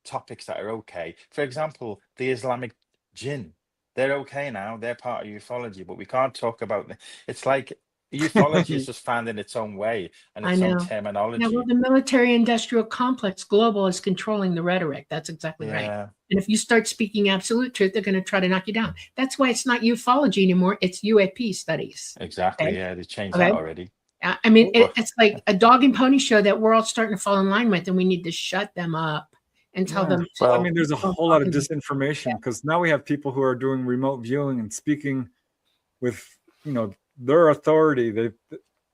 topics that are okay. For example, the Islamic jinn, they're okay now. They're part of ufology, but we can't talk about them. It's like ufology is just found in its own way and its own terminology. Yeah, well, the military-industrial complex global is controlling the rhetoric. That's exactly right. And if you start speaking absolute truth, they're going to try to knock you down. That's why it's not ufology anymore. It's UAP studies. Exactly. Okay? Yeah, they changed that already. I mean, it's like a dog and pony show that we're all starting to fall in line with, and we need to shut them up and tell them. Well, I mean, there's a whole lot of disinformation because now we have people who are doing remote viewing and speaking with, you know, their authority.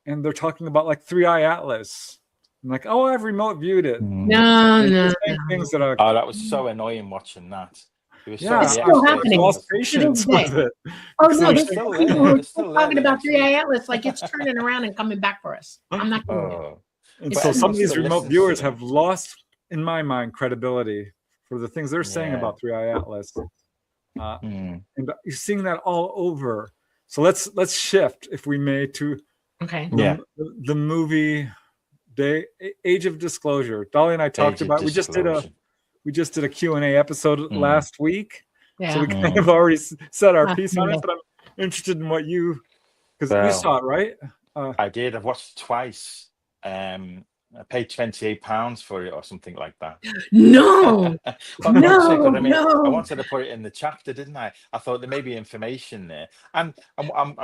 And they're talking about like 3-Eye Atlas. I'm like, oh, I've remote viewed it. No. Things that are. Oh, that was so annoying watching that. It's still happening. Lost patience with it. Oh no, there's people who are still talking about 3-Eye Atlas like it's turning around and coming back for us. I'm not going And so some of these remote viewers have lost, in my mind, credibility for the things they're saying about 3-Eye Atlas. And you're seeing that all over. So let's shift, if we may, to the movie Age of Disclosure. Dolly and I talked about. We just did a Q&A episode last week. So we kind of already said our piece on it, but I'm interested in what you, because you saw it, right? I did. I've watched it twice. I paid £28 for it or something like that. No, I wanted to put it in the chapter, didn't I? I thought there may be information there. And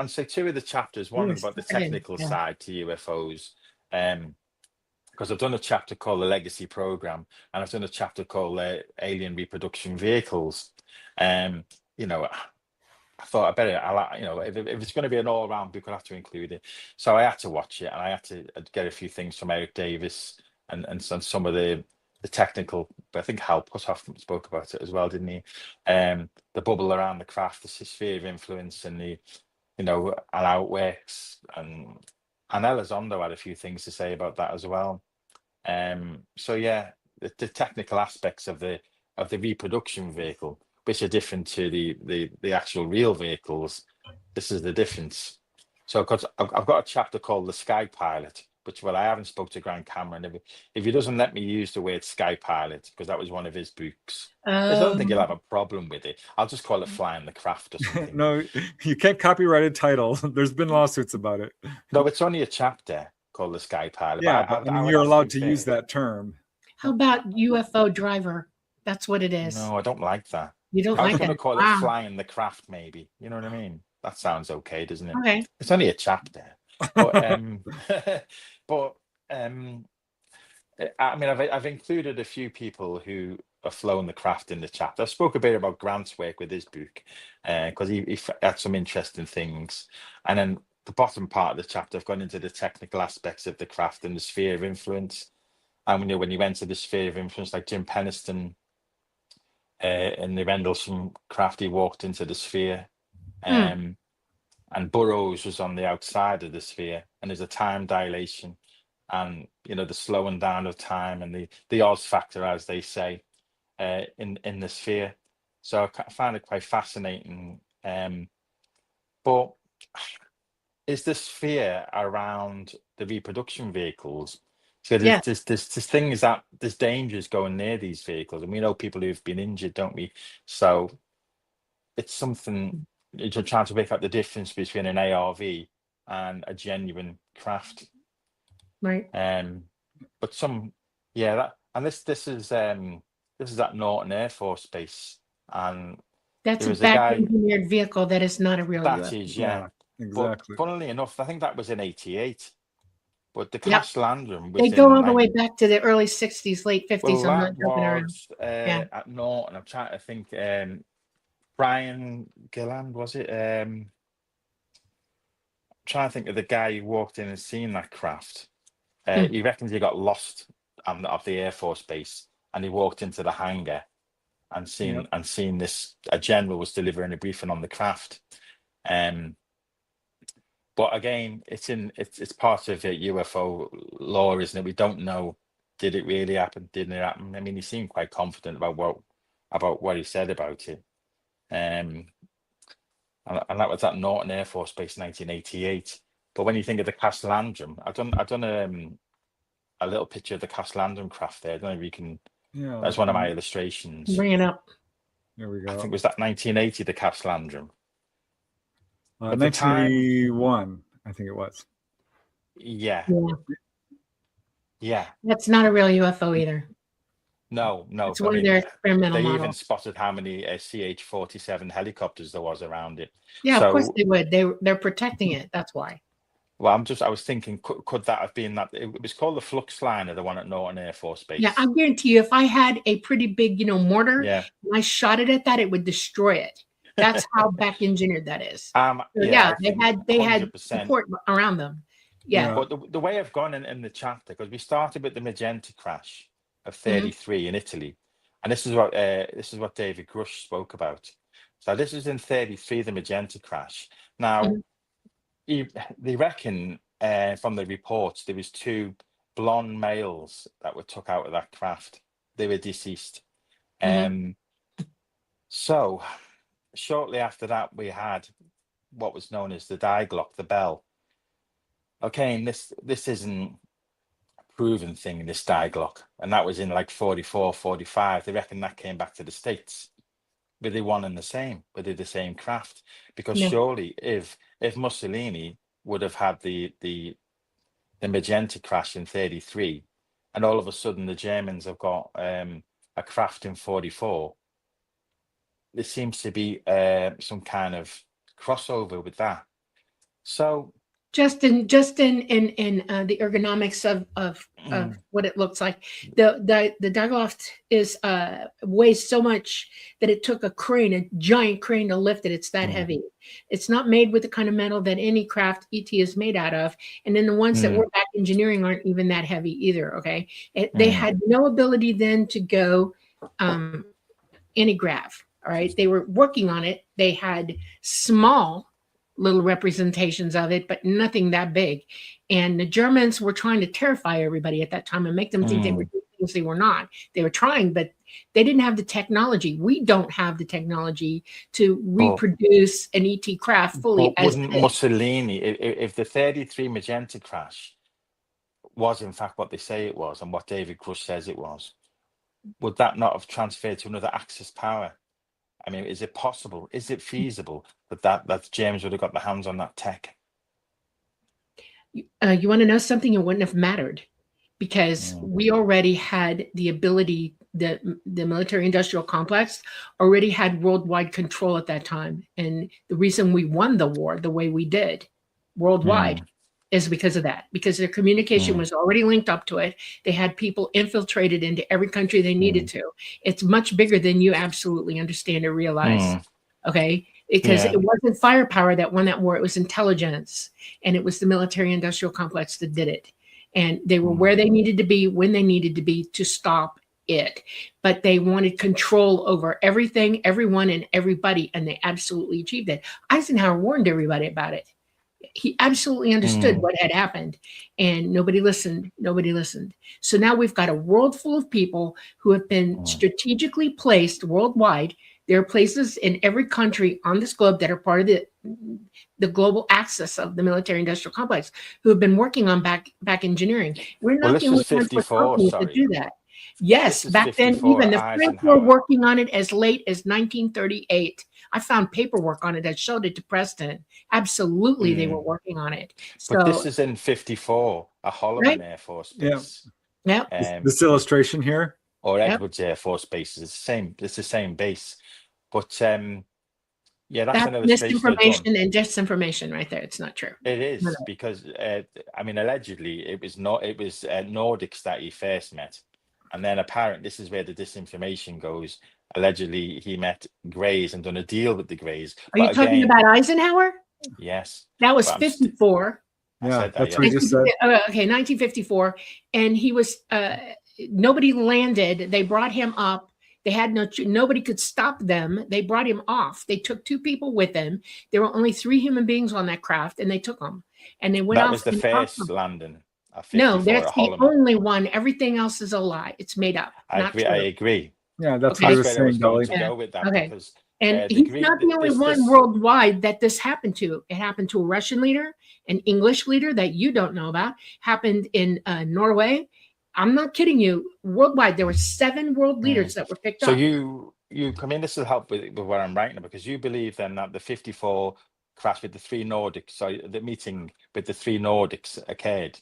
so two of the chapters, one about the technical side to UFOs, because I've done a chapter called The Legacy Program, and I've done a chapter called Alien Reproduction Vehicles. You know, I thought I better, you know, if it's going to be an all-round book, I'll have to include it. So I had to watch it, and I had to get a few things from Eric Davis and some of the technical. But I think Hal Puthoff spoke about it as well, didn't he? The bubble around the craft, the sphere of influence, and the, you know, and how it works. And Elizondo had a few things to say about that as well. So yeah, the technical aspects of the reproduction vehicle, which are different to the actual real vehicles, this is the difference. So because I've got a chapter called The Sky Pilot, which, well, I haven't spoke to Grant Cameron. If he doesn't let me use the word Sky Pilot, because that was one of his books, I don't think he'll have a problem with it. I'll just call it Flying the Craft or something. No, you can't copyright a title. There's been lawsuits about it. No, it's only a chapter called The Sky Pilot. Yeah, but I mean, would you're allowed absolutely to use think- that term. How about UFO driver? That's what it is. No, I don't like that. You don't I was like going to that? call Wow. it Flying the Craft, maybe. You know what I mean? That sounds okay, doesn't it? Okay. It's only a chapter. But but I mean, I've included a few people who have flown the craft in the chapter. I spoke a bit about Grant's work with his book because he had some interesting things. And then the bottom part of the chapter, I've gone into the technical aspects of the craft and the sphere of influence. And when you went to the sphere of influence, like Jim Penniston in the Rendlesham craft, he walked into the sphere. And Burroughs was on the outside of the sphere, and there's a time dilation, and the slowing down of time and the Oz factor, as they say, in the sphere. So I found it quite fascinating. But is the sphere around the reproduction vehicles? So there's things that there's dangers going near these vehicles, and we know people who've been injured, don't we? So it's something. You're trying to make out the difference between an ARV and a genuine craft, Right. But this is at Norton Air Force Base, and That's there a was a guy. back-engineered vehicle that is not a real That UFO. is, yeah, exactly. But funnily enough, I think that was in '88. But the Cash Landrum was They go all the way back to the early '60s, late '50s. Well, I'm not that joking around. was at Norton. I'm trying to think. Brian Gilland, was it? I'm trying to think of the guy who walked in and seen that craft. He reckons he got lost off the Air Force Base, and he walked into the hangar and seen this. A general was delivering a briefing on the craft. But again, it's part of UFO lore, isn't it? We don't know, did it really happen? Didn't it happen? I mean, he seemed quite confident about what he said about it. And that was at Norton Air Force Base, 1988. But when you think of the Cash Landrum, I've done a little picture of the Cash Landrum craft there. I don't know if you can. Yeah, that's one of my illustrations. Bring it up. There we go. I think was that 1980, the Cash Landrum. 1981, I think it was. Yeah. That's not a real UFO either. No. It's one of their experimental They models. even spotted how many CH-47 helicopters there was around it. Yeah, of course they would. They're protecting it. That's why. Well, I was thinking, could that have been that? It was called the Flux Liner, the one at Norton Air Force Base. Yeah, I guarantee you, if I had a pretty big, mortar, and I shot it at that, it would destroy it. That's how back engineered that is. They had support around them. Yeah. But the way I've gone in the chapter, because we started with the Magenta crash of '33 in Italy, and this is what David Grush spoke about. So this is in '33, the Magenta crash. Now, they reckon from the reports there was 2 blonde males that were took out of that craft. They were deceased. So shortly after that, we had what was known as the die Glock, the bell. Okay, and this isn't a proven thing, this die Glock, and that was in like 44, 45. They reckon that came back to the States. Were they one and the same? Were they the same craft? Because surely, if Mussolini would have had the Magenta crash in '33, and all of a sudden the Germans have got a craft in '44, there seems to be some kind of crossover with that. So just in the ergonomics of what it looks like, the Dagloft is weighs so much that it took a giant crane to lift it. It's that heavy. It's not made with the kind of metal that any craft ET is made out of, and then the ones that were back engineering aren't even that heavy either. Okay, they had no ability then to go anti-grav. All right, they were working on it. They had small little representations of it, but nothing that big. And the Germans were trying to terrify everybody at that time and make them think they were doing things they were not. They were trying, but they didn't have the technology. We don't have the technology to reproduce an ET craft fully. But wouldn't Mussolini, if the 33 Magenta crash was in fact what they say it was and what David Grush says it was, would that not have transferred to another Axis power? I mean, is it possible? Is it feasible that James would have got the hands on that tech? You want to know something? It wouldn't have mattered, because we already had the ability. The military-industrial complex already had worldwide control at that time, and the reason we won the war the way we did worldwide is because of that. Because their communication was already linked up to it. They had people infiltrated into every country they needed to. It's much bigger than you absolutely understand or realize. Okay. Because it wasn't firepower that won that war. It was intelligence. And it was the military-industrial complex that did it. And they were where they needed to be, when they needed to be, to stop it. But they wanted control over everything, everyone, and everybody. And they absolutely achieved it. Eisenhower warned everybody about it. He absolutely understood what had happened, and nobody listened. Nobody listened. So now we've got a world full of people who have been strategically placed worldwide. There are places in every country on this globe that are part of the global axis of the military-industrial complex who have been working on back engineering. We're not the only ones to do that. Yes, back then, even the French were working on it as late as 1938. I found paperwork on it that showed it to Preston. Absolutely, they were working on it. So, but this is in 54, a Holloman Air Force Base. Yeah. This illustration here? Or Edwards Air Force Base is the same. It's the same base. But yeah, that's another misinformation and disinformation right there. It's not true. It is because I mean, allegedly it was Nordics that he first met, and then apparently this is where the disinformation goes. Allegedly, he met Greys and done a deal with the Greys. Are you talking about Eisenhower? Yes. That was 54. Yeah, that's what he just said. Okay, 1954, and he was. Nobody landed. They brought him up. They had nobody could stop them. They brought him off. They took 2 people with them. There were only 3 human beings on that craft, and they took them. And they went off. That was the first landing. No, that's the only one. Everything else is a lie. It's made up. I agree. Yeah, that's what I was saying, Dolly. Okay. And he's not the only one worldwide that this happened to. It happened to a Russian leader, an English leader that you don't know about. Happened in Norway. I'm not kidding you. Worldwide, there were 7 world leaders that were picked up. So you come in. This will help with what I'm writing, because you believe then that the 54 crash with the 3 Nordics, so the meeting with the 3 Nordics occurred.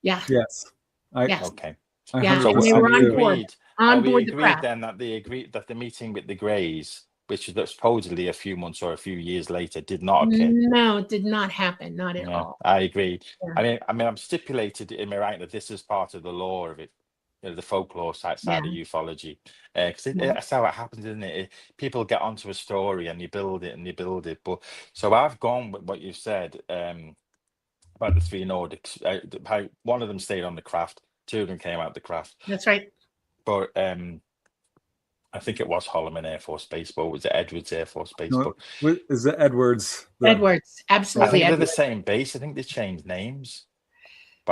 Yeah. Yes. Okay. Yeah. So and they were on board. On board the craft. Then that they agreed that the meeting with the Greys, which is supposedly a few months or a few years later, did not occur. No, it did not happen. Not at all. I agree. Yeah. I mean, I'm stipulated in my writing that this is part of the lore of it, the folklore side of ufology, because that's how it happens, isn't it? People get onto a story and you build it. But so I've gone with what you've said about the 3 Nordics. How one of them stayed on the craft, 2 of them came out the craft. That's right. But I think it was Holloman Air Force Base, but was it Edwards Air Force Base? No, is it Edwards? Edwards, absolutely. I think they're the same base. I think they changed names.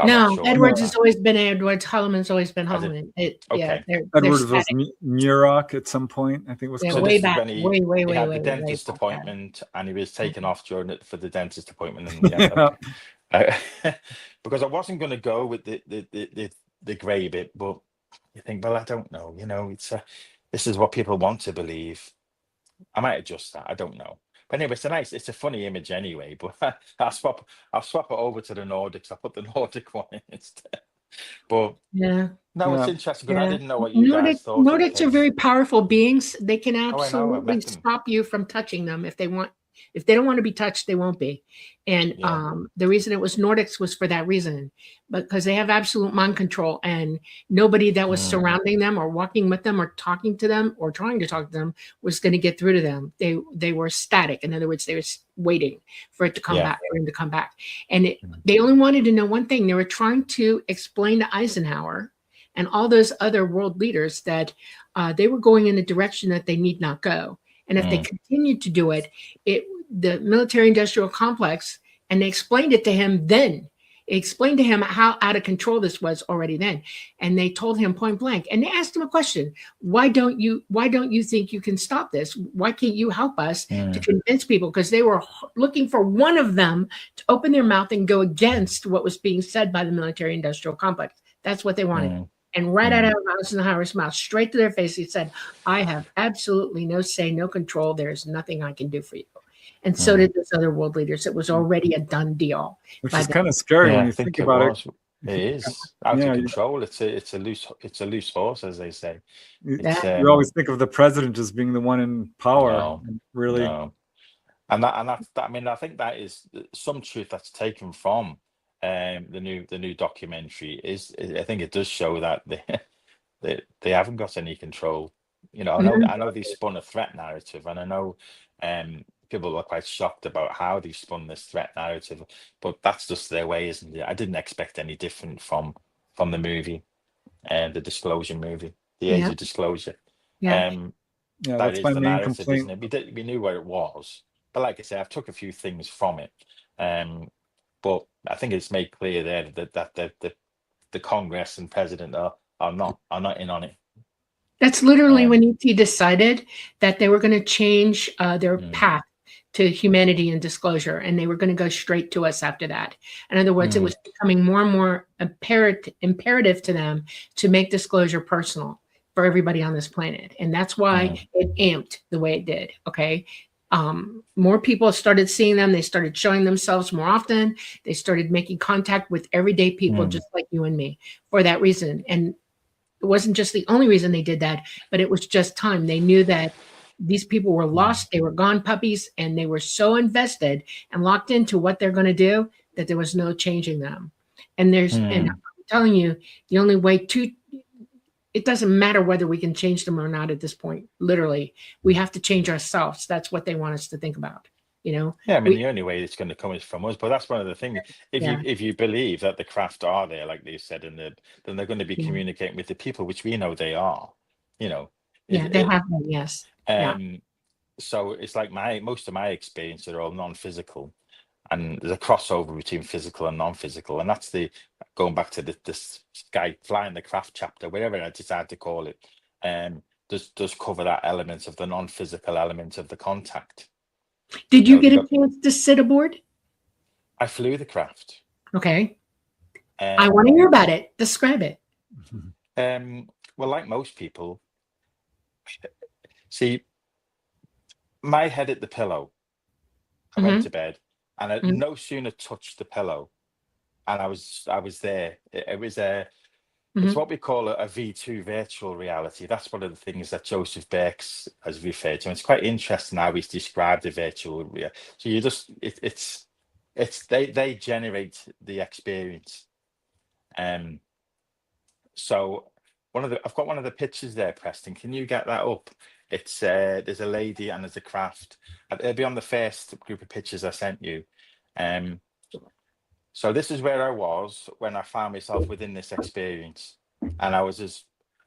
No, Edwards has always been Edwards. Holloman's always been Holloman. Edwards was Muroc at some point. I think it was way back. Way he had the dentist appointment, and he was taken off during it for the dentist appointment. And because I wasn't going to go with the grey bit, but you think, well, I don't know. It's this is what people want to believe. I might adjust that. I don't know. But anyway, it's a funny image anyway. But I'll swap it over to the Nordics. I'll put the Nordic one in instead. But it's interesting because I didn't know what you guys thought. Nordics are very powerful beings. They can absolutely stop you from touching them if they want. If they don't want to be touched, they won't be. And the reason it was Nordics was for that reason, because they have absolute mind control, and nobody that was surrounding them or walking with them or talking to them or trying to talk to them was going to get through to them. They were static. In other words, they were waiting for it to come back, for him to come back. And they only wanted to know one thing. They were trying to explain to Eisenhower and all those other world leaders that they were going in a direction that they need not go. And if they continued to do it, the military industrial complex, and they explained it to him then. It explained to him how out of control this was already then. And they told him point blank, and they asked him a question. Why don't you think you can stop this? Why can't you help us to convince people? Because they were looking for one of them to open their mouth and go against what was being said by the military industrial complex. That's what they wanted. And right out of Eisenhower's mouth, straight to their face, he said, I have absolutely no say, no control. There's nothing I can do for you. And so did those other world leaders. It was already a done deal. Which is kind of scary when you think about it. It is out of control. It's a loose horse, as they say. You always think of the president as being the one in power. No, really. No. And that's I mean, I think that is some truth that's taken from the new documentary. I think it does show that they haven't got any control. You know, I know they spun a threat narrative, and I know people were quite shocked about how they spun this threat narrative, but that's just their way, isn't it? I didn't expect any different from the movie, and the disclosure movie, the Age of Disclosure. That's my main complaint. Isn't it? We knew where it was, but like I say, I've took a few things from it, but I think it's made clear there that the Congress and President are not in on it. That's literally when ET decided that they were going to change their path to humanity and disclosure, and they were going to go straight to us after that. In other words, it was becoming more and more imperative to them to make disclosure personal for everybody on this planet. And that's why it amped the way it did. Okay. More people started seeing them. They started showing themselves more often. They started making contact with everyday people just like you and me for that reason. And it wasn't just the only reason they did that, but it was just time. They knew that these people were lost. They were gone puppies, and they were so invested and locked into what they're going to do that there was no changing them. And and I'm telling you, the only way it doesn't matter whether we can change them or not at this point. Literally, we have to change ourselves. That's what they want us to think about. You know? Yeah, I mean, the only way it's going to come is from us. But that's one of the things. If you believe that the craft are there, like they said, then they're going to be communicating with the people, which we know they are. You know. Yeah, they have them. Yes. So it's like most of my experience are all non-physical, and there's a crossover between physical and non-physical, and that's going back to this guy flying the craft chapter, whatever I decided to call it, does cover that element of the non-physical element of the contact. Did you get a chance to sit aboard? I flew the craft. Okay. I want to hear about it. Describe it. Well, like most people, see, my head hit the pillow. I went to bed, and I no sooner touched the pillow, and I was there. It was it's what we call a V2 virtual reality. That's one of the things that Joseph Birks has referred to. And it's quite interesting how he's described the virtual reality. So you just they generate the experience. So I've got one of the pictures there, Preston. Can you get that up? It's there's a lady and there's a craft. It'll be on the first group of pictures I sent you. So this is where I was when I found myself within this experience, and I was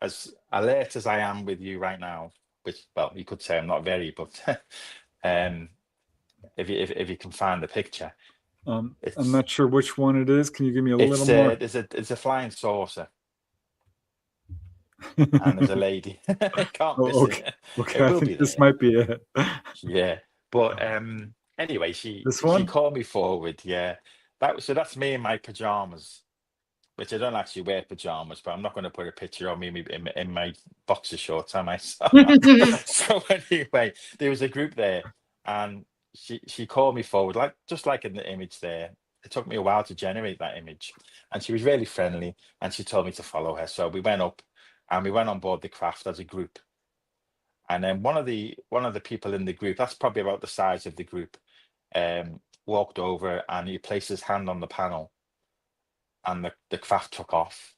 as alert as I am with you right now. Which, well, you could say I'm not very, but if you can find the picture, I'm not sure which one it is. Can you give me a little more? It's a flying saucer. And there's a lady. Can't miss it. Okay, I think this might be it. Yeah, but anyway, she called me forward. Yeah, that's me in my pajamas, which I don't actually wear pajamas, but I'm not going to put a picture of me in my boxer shorts, am I? So anyway, there was a group there, and she called me forward, just like in the image there. It took me a while to generate that image, and she was really friendly, and she told me to follow her. So we went up. And we went on board the craft as a group. And then one of the people in the group, that's probably about the size of the group, walked over and he placed his hand on the panel, and the craft took off,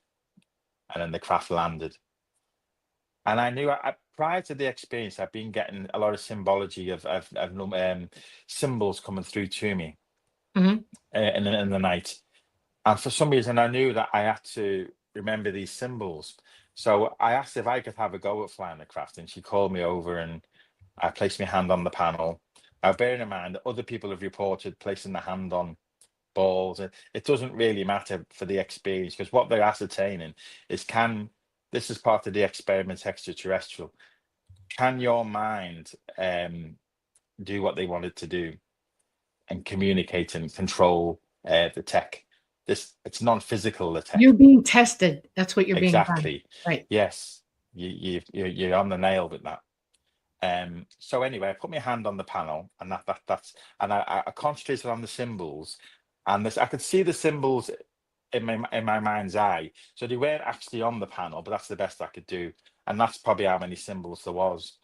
and then the craft landed. And I knew prior to the experience, I've been getting a lot of symbology of symbols coming through to me in the night. And for some reason, I knew that I had to remember these symbols. So I asked if I could have a go at flying the craft, and she called me over, and I placed my hand on the panel, Now, bearing in mind that other people have reported placing their hand on balls, it doesn't really matter for the experience, because what they're ascertaining is, this is part of the experiment extraterrestrial. Can your mind do what they wanted to do and communicate and control the tech? It's non-physical, the tech. You're being tested. That's what you're being done. Exactly. Right. Yes, you're on the nail with that. So anyway, I put my hand on the panel, and that's and I concentrated on the symbols, and I could see the symbols in my mind's eye. So they weren't actually on the panel, but that's the best I could do, and that's probably how many symbols there was.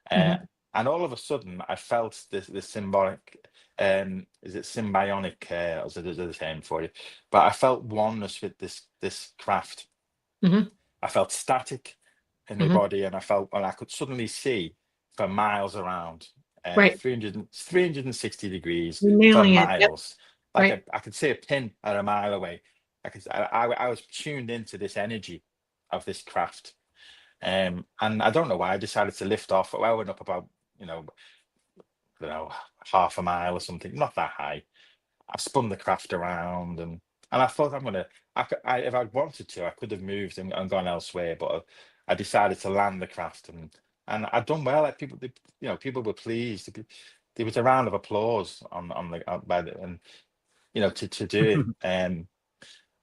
And all of a sudden, I felt this symbolic. Is it symbionic? Or is it the term for you? But I felt oneness with this craft. I felt static in my body, and I could suddenly see for miles around, Right. 360 degrees You're for nailing it. Yep. miles. Like Right. I could see a pin at a mile away. I was tuned into this energy of this craft. And I don't know why I decided to lift off. I went up about, half a mile or something, not that high. I spun the craft around, and I thought if I'd wanted to, I could have moved and gone elsewhere, but I decided to land the craft, and I'd done well. Like people were pleased. There was a round of applause to do it. And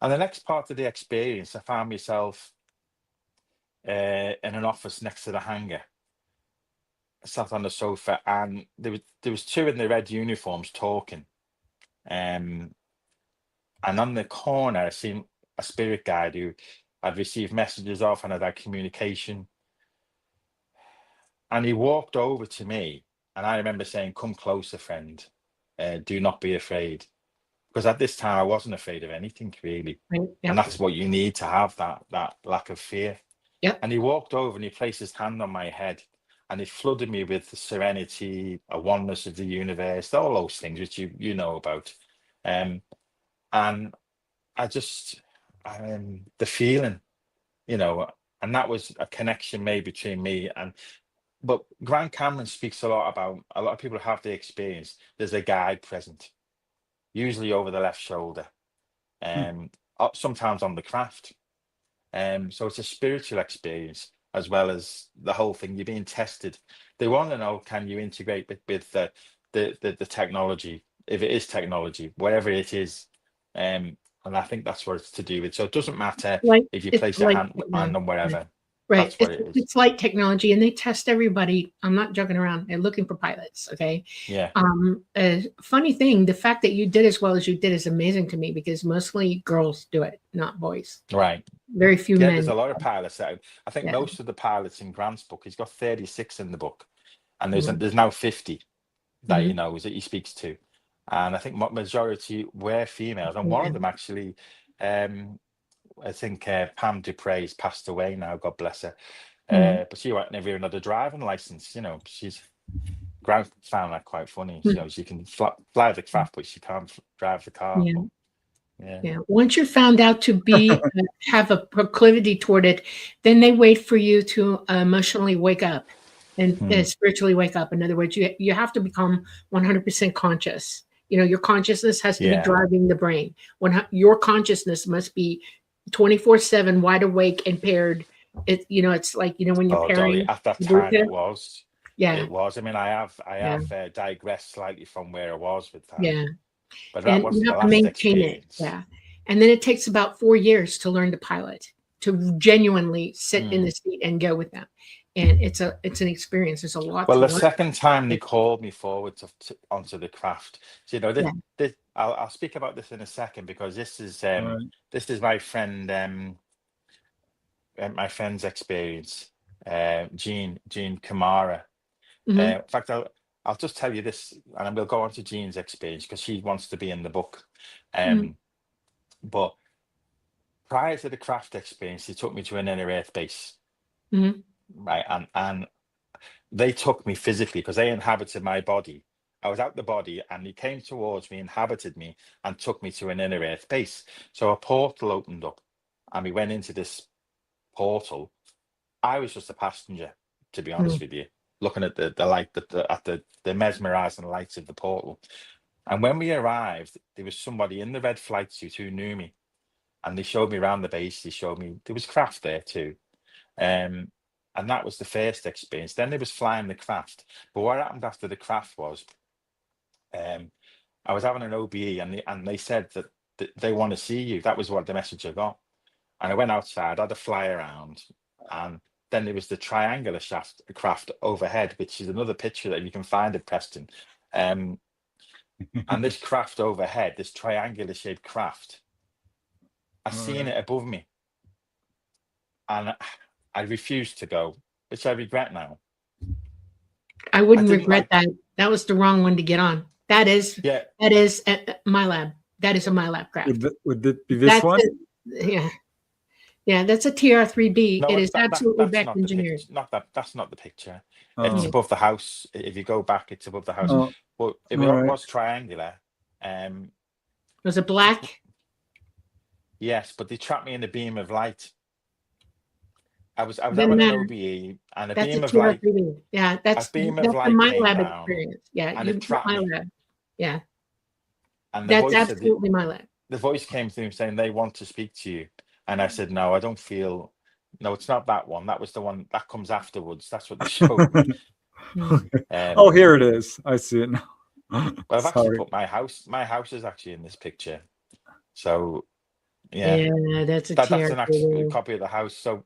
the next part of the experience, I found myself in an office next to the hangar. I sat on the sofa, and there was two in the red uniforms talking. And on the corner, I seen a spirit guide who I'd received messages off, and I'd had communication. And he walked over to me, and I remember saying, "Come closer, friend. Do not be afraid." Because at this time, I wasn't afraid of anything, really. Right. Yep. And that's what you need to have, that lack of fear. Yep. And he walked over, and he placed his hand on my head, and he flooded me with the serenity, a oneness of the universe, all those things which you know about. And I just, the feeling, and that was a connection made between me and. But Grant Cameron speaks a lot about, a lot of people have the experience. There's a guide present, usually over the left shoulder, sometimes on the craft. So it's a spiritual experience as well as the whole thing. You're being tested. They want to know, can you integrate with the technology, if it is technology, whatever it is. And I think that's what it's to do with. So it doesn't matter if you place your hand on wherever. Right. That's what it is. It's light technology, and they test everybody. I'm not joking around. They're looking for pilots. Okay. Yeah. Funny thing, the fact that you did as well as you did is amazing to me, because mostly girls do it, not boys. Right. Very few men. There's a lot of pilots that I think most of the pilots in Grant's book, he's got 36 in the book, and there's now 50 that he knows, that he speaks to, and I think majority were females, and one of them actually, I think Pam Dupre's passed away now, God bless her. But she never even had a driving license. Grant found that quite funny. She can fly the craft, but she can't drive the car. Yeah. Once you're found out to be have a proclivity toward it, then they wait for you to emotionally wake up and spiritually wake up. In other words, you have to become 100% conscious. Your consciousness has to be driving the brain. Your consciousness must be 24/7 wide awake and paired. It's like when you're pairing. Dolly, at that time it was. Yeah. It was. I mean, I have digressed slightly from where I was with that. Yeah. But that was you the have to last maintain experience. it. Yeah. And then it takes about 4 years to learn to pilot, to genuinely sit in the seat and go with them. And it's an experience. There's a lot. Well, the second time they called me forward onto the craft, I'll speak about this in a second, because this is my friend, my friend's experience, Jean Kamara. In fact, I'll just tell you this, and we'll go on to Jean's experience, because she wants to be in the book. But prior to the craft experience, they took me to an inner Earth base, right? And they took me physically, because they inhabited my body. I was out the body, and he came towards me, inhabited me, and took me to an inner Earth base. So a portal opened up, and we went into this portal. I was just a passenger, to be honest with you. looking at the light, the mesmerizing lights of the portal. And when we arrived, there was somebody in the red flight suit who knew me, and they showed me around the base. They showed me there was craft there too, and that was the first experience. Then there was flying the craft. But what happened after the craft was, I was having an OBE, and they said that they want to see you. That was what the message I got. And I went outside, I had a fly around, and then there was the triangular craft overhead, which is another picture that you can find at Preston. And this craft overhead, this triangular shaped craft, I seen it above me, and I refused to go, which I regret now. I wouldn't regret that. That was the wrong one to get on. That is my lab. That is a my lab craft. Would it be this one? Yeah, that's a TR3B. No, it is absolutely back engineered. That's not the picture. It's above the house. If you go back, it's above the house. But it was triangular. Was it black? Yes, but they trapped me in a beam of light. I was having an OBE, and a beam of light. Yeah, that's a beam of light my came lab down, experience. Yeah, and it trapped my me. lab. Yeah, and that's absolutely my lab. The voice came through saying they want to speak to you, and I said no, I don't feel. No, it's not that one. That was the one that comes afterwards. That's what they showed me. Oh, here it is. I see it now. Well, I've actually put my house. My house is actually in this picture. So, yeah, that's an actual copy of the house. So,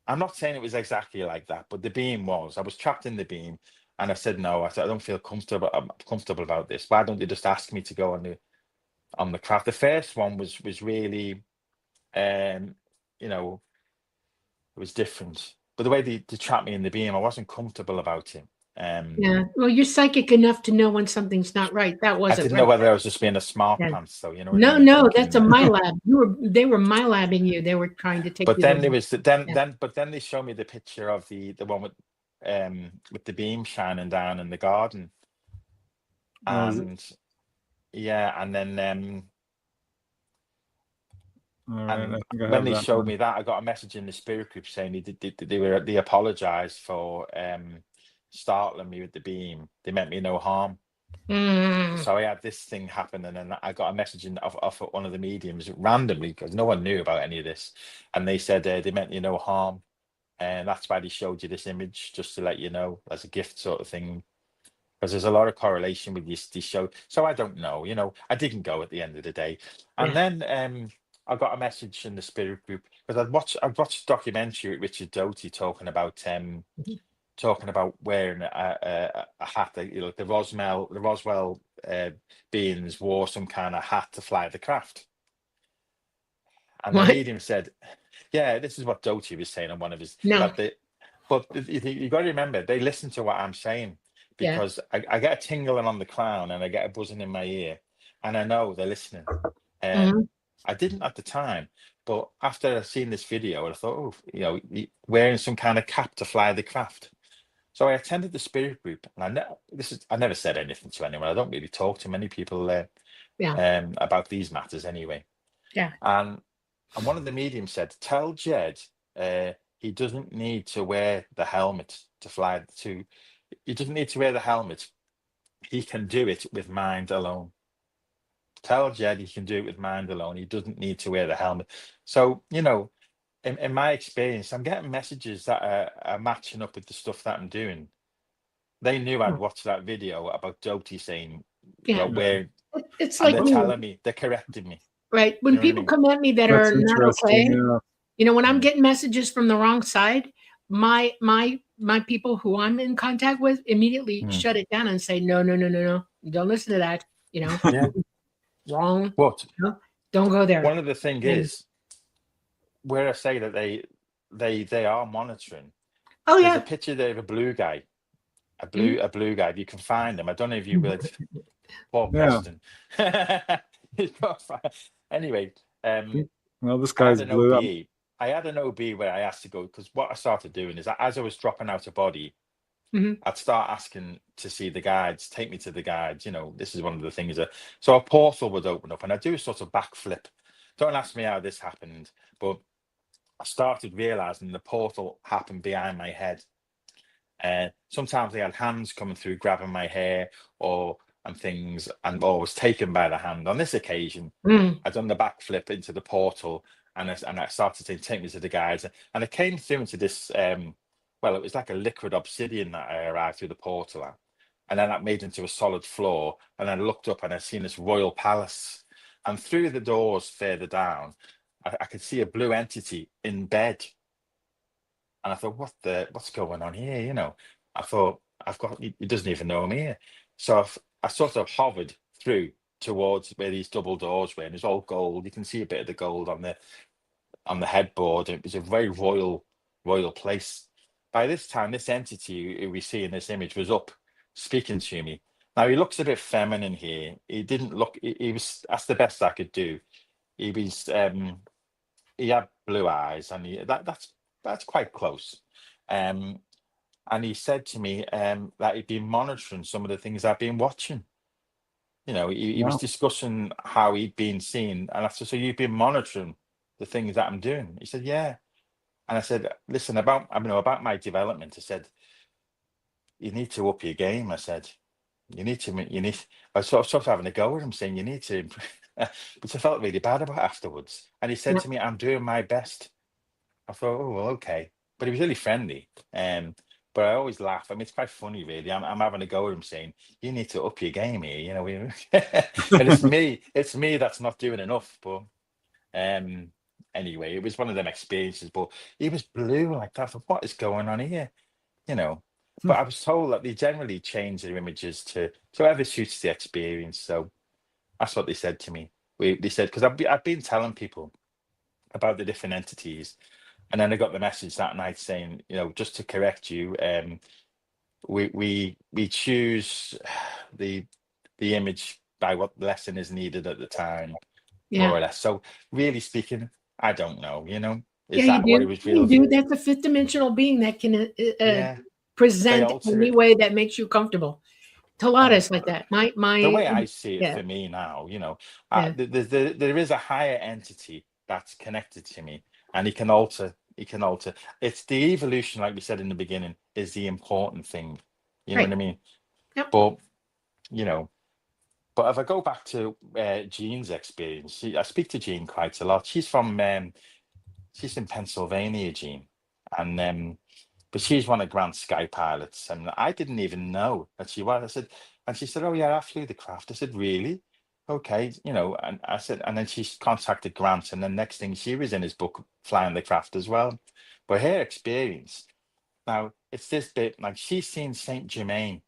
I'm not saying it was exactly like that, but the beam was. I was trapped in the beam, and I said no. I said I don't feel comfortable. I'm comfortable about this. Why don't you just ask me to go on the craft? The first one was really, you know, it was different. But the way they trapped me in the beam, I wasn't comfortable about it. Yeah, well, you're psychic enough to know when something's not right. That wasn't. I didn't know whether I was just being a smart pants, though. You know. No, that's a my lab. They were my labbing you. They were trying to take. But then there was then they showed me the picture of the one with the beam shining down in the garden, and and then when they showed me that, I got a message in the spirit group saying they apologized for startling me with the beam. They meant me no harm. So I had this thing happen, and then I got a message off one of the mediums randomly, because no one knew about any of this, and they said they meant you no harm, and that's why they showed you this image, just to let you know, as a gift sort of thing, because there's a lot of correlation with this show. So I don't know, I didn't go at the end of the day. And then I got a message in the spirit group, because I'd watched a documentary with Richard Doty talking about wearing a hat. The Roswell beings wore some kind of hat to fly the craft. And the medium said, yeah, this is what Doty was saying on one of his. But you got to remember, they listen to what I'm saying, because I get a tingling on the crown and I get a buzzing in my ear, and I know they're listening. I didn't at the time, but after I've seen this video, I thought, wearing some kind of cap to fly the craft. So I attended the spirit group, and I never said anything to anyone. I don't really talk to many people about these matters anyway. Yeah. And one of the mediums said, tell Jed he doesn't need to wear the helmet to fly. He doesn't need to wear the helmet. He can do it with mind alone. Tell Jed he can do it with mind alone. He doesn't need to wear the helmet. So, in my experience, I'm getting messages that are matching up with the stuff that I'm doing. They knew I'd watched that video about Doty saying, where it's like they're telling me, they're correcting me. Right. When people come at me that are not okay, when I'm getting messages from the wrong side, my people who I'm in contact with immediately shut it down and say, no, don't listen to that. Wrong. What? Don't go there. One of the things is, where I say that they are monitoring. Oh, there's a picture there of a blue guy, a blue guy. If you can find him, I don't know if you will. Poor Preston. Anyway, well, this guy's blue. I had an OB where I asked to go, because what I started doing is, as I was dropping out of body, I'd start asking to see the guides, take me to the guides. This is one of the things so a portal would open up, and I do a sort of backflip. Don't ask me how this happened, but I started realizing the portal happened behind my head. Sometimes they had hands coming through, grabbing my hair and things, and I was taken by the hand. On this occasion, I'd done the backflip into the portal, and I started saying, "Take me to the guides," and I came through into this. Well, it was like a liquid obsidian that I arrived through the portal at, and then that made into a solid floor. And I looked up and I'd seen this royal palace, and through the doors further down, I could see a blue entity in bed. And I thought, what's going on here? You know, I thought, he doesn't even know I'm here. So I sort of hovered through towards where these double doors were, and it's all gold. You can see a bit of the gold on the headboard. It was a very royal place. By this time, this entity who we see in this image was up speaking to me. Now he looks a bit feminine here. He didn't look. He was. That's the best I could do. He was. He had blue eyes, and that's quite close. And he said to me that he'd been monitoring some of the things I've been watching. You know, he was discussing how he'd been seeing, and I said, "So you've been monitoring the things that I'm doing?" He said, "Yeah." And I said, "Listen, about my development." I said, "You need to up your game." I said, "You need." I was sort of having a go with him, saying, "You need to," which I felt really bad about afterwards. And he said to me, "I'm doing my best." I thought, "Oh, well, okay." But he was really friendly. But I always laugh. I mean, it's quite funny, really. I'm having a go at him, saying, "You need to up your game here." You know, and it's me that's not doing enough. But anyway, it was one of them experiences. But he was blue like that. I thought, what is going on here? You know. But I was told that they generally change their images to whoever suits the experience. So that's what they said to me. They said, because I've been telling people about the different entities. And then I got the message that night saying, you know, just to correct you, we choose the image by what lesson is needed at the time, more or less. So really speaking, I don't know, you know, is that what it was You real? do. That's a fifth dimensional being that can present any way that makes you comfortable. To a lot of us like that. The way I see it for me now, you know, there is a higher entity that's connected to me, and he can alter. It's the evolution, like we said in the beginning, is the important thing. You know what I mean? Yep. But you know, but if I go back to Jean's experience, I speak to Jean quite a lot. She's from she's in Pennsylvania, Jean, and but she's one of Grant's sky pilots, and I didn't even know that she was. I said, and she said, "Oh yeah, I flew the craft." I said, "Really? Okay." You know, and I said, and then she contacted Grant, and then next thing she was in his book, flying the craft as well. But her experience, now it's this bit, like she's seen Saint Germain.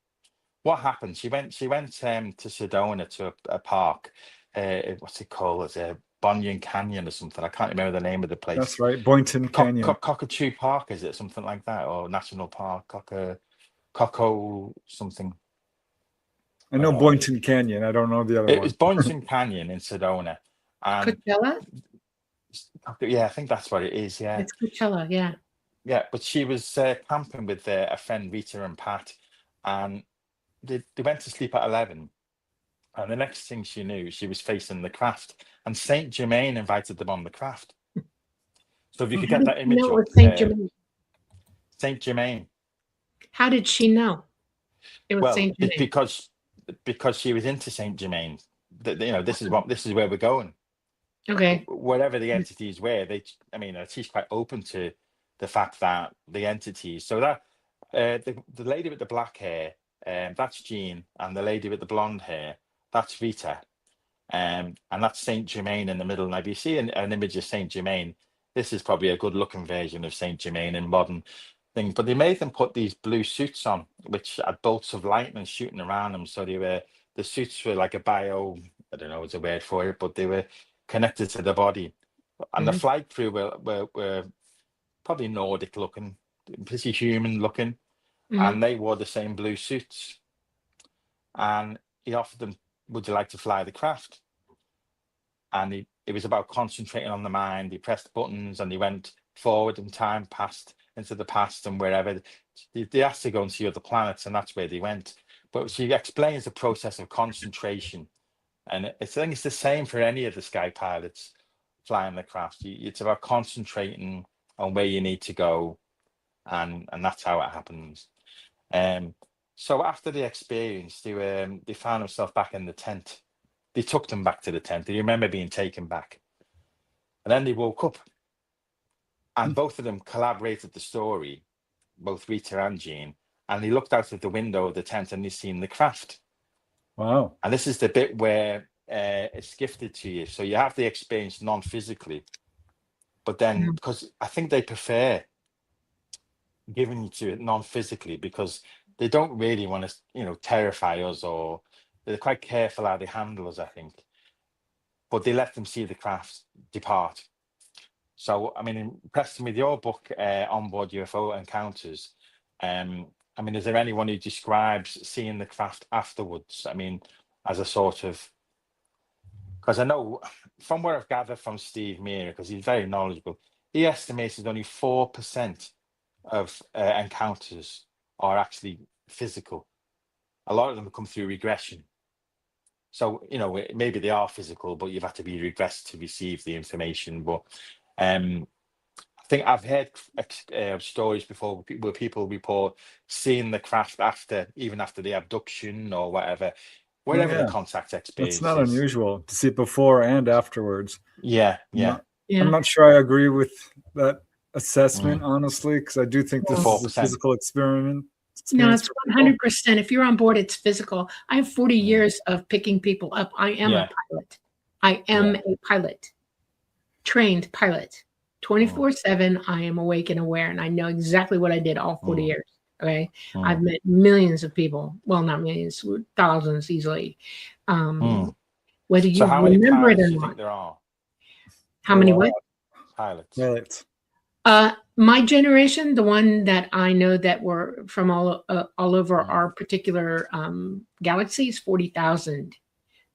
What happened? She went to Sedona to a park. What's it called? It's a Bunyan Canyon or something. I can't remember the name of the place. That's right, Boynton Canyon. Cockatoo Park, is it something like that, or National Park? Coco something. I know Boynton Canyon. I don't know the other one. It was Boynton Canyon in Sedona. Coachella? Yeah, I think that's what it is. Yeah, it's Coachella. Yeah. Yeah, but she was camping with a friend, Rita and Pat, and they went to sleep at 11. And the next thing she knew, she was facing the craft, and Saint Germain invited them on the craft. So if you could get that image up, Saint Germain. Saint Germain. How did she know it was Saint Germain? Because she was into Saint Germain. You know, this is where we're going. Okay. Whatever the entities were, she's quite open to the fact that the entities. So that the lady with the black hair, that's Jean, and the lady with the blonde hair, that's Rita, and that's Saint Germain in the middle. Now, if you see an image of Saint Germain, this is probably a good-looking version of Saint Germain in modern things. But they made them put these blue suits on, which had bolts of lightning shooting around them. So the suits were like I don't know what's a word for it, but they were connected to the body. And the flight crew were probably Nordic looking, pretty human looking, and they wore the same blue suits. And he offered them, "Would you like to fly the craft?" And it was about concentrating on the mind. He pressed buttons and he went forward, and time passed into the past and wherever. They asked to go and see other planets, and that's where they went. But she explains the process of concentration. And I think it's the same for any of the sky pilots flying the craft. It's about concentrating on where you need to go, and that's how it happens. So after the experience, they found themselves back in the tent. They took them back to the tent. They remember being taken back. And then they woke up. And both of them collaborated the story, both Rita and Jean. And they looked out of the window of the tent and they seen the craft. Wow. And this is the bit where it's gifted to you. So you have the experience non-physically. But then, because I think they prefer giving you to it non-physically, because they don't really want to, terrify us, or they're quite careful how they handle us, I think. But they let them see the craft depart. So, I mean, Preston, with your book, Onboard UFO Encounters, I mean, is there anyone who describes seeing the craft afterwards? I mean, as a sort of, because I know from what I've gathered from Steve Meara, because he's very knowledgeable, he estimates that only 4% of encounters are actually physical. A lot of them come through regression. So, maybe they are physical, but you've had to be regressed to receive the information. But I think I've heard stories before where people report seeing the craft even after the abduction or whatever the contact experience. That's not unusual to see it before and afterwards. Yeah. I'm not sure I agree with that assessment, honestly, because I do think this is a physical experiment. No, it's 100%. If you're on board, it's physical. I have 40 years of picking people up. I am a pilot. I am a pilot, trained pilot. 24/7, I am awake and aware, and I know exactly what I did all 40 years. Okay. I've met millions of people. Well, not millions, thousands easily. Whether you remember it or not. Think there are? How many what? Pilots. My generation, the one that I know that were from all over our particular galaxies, 40,000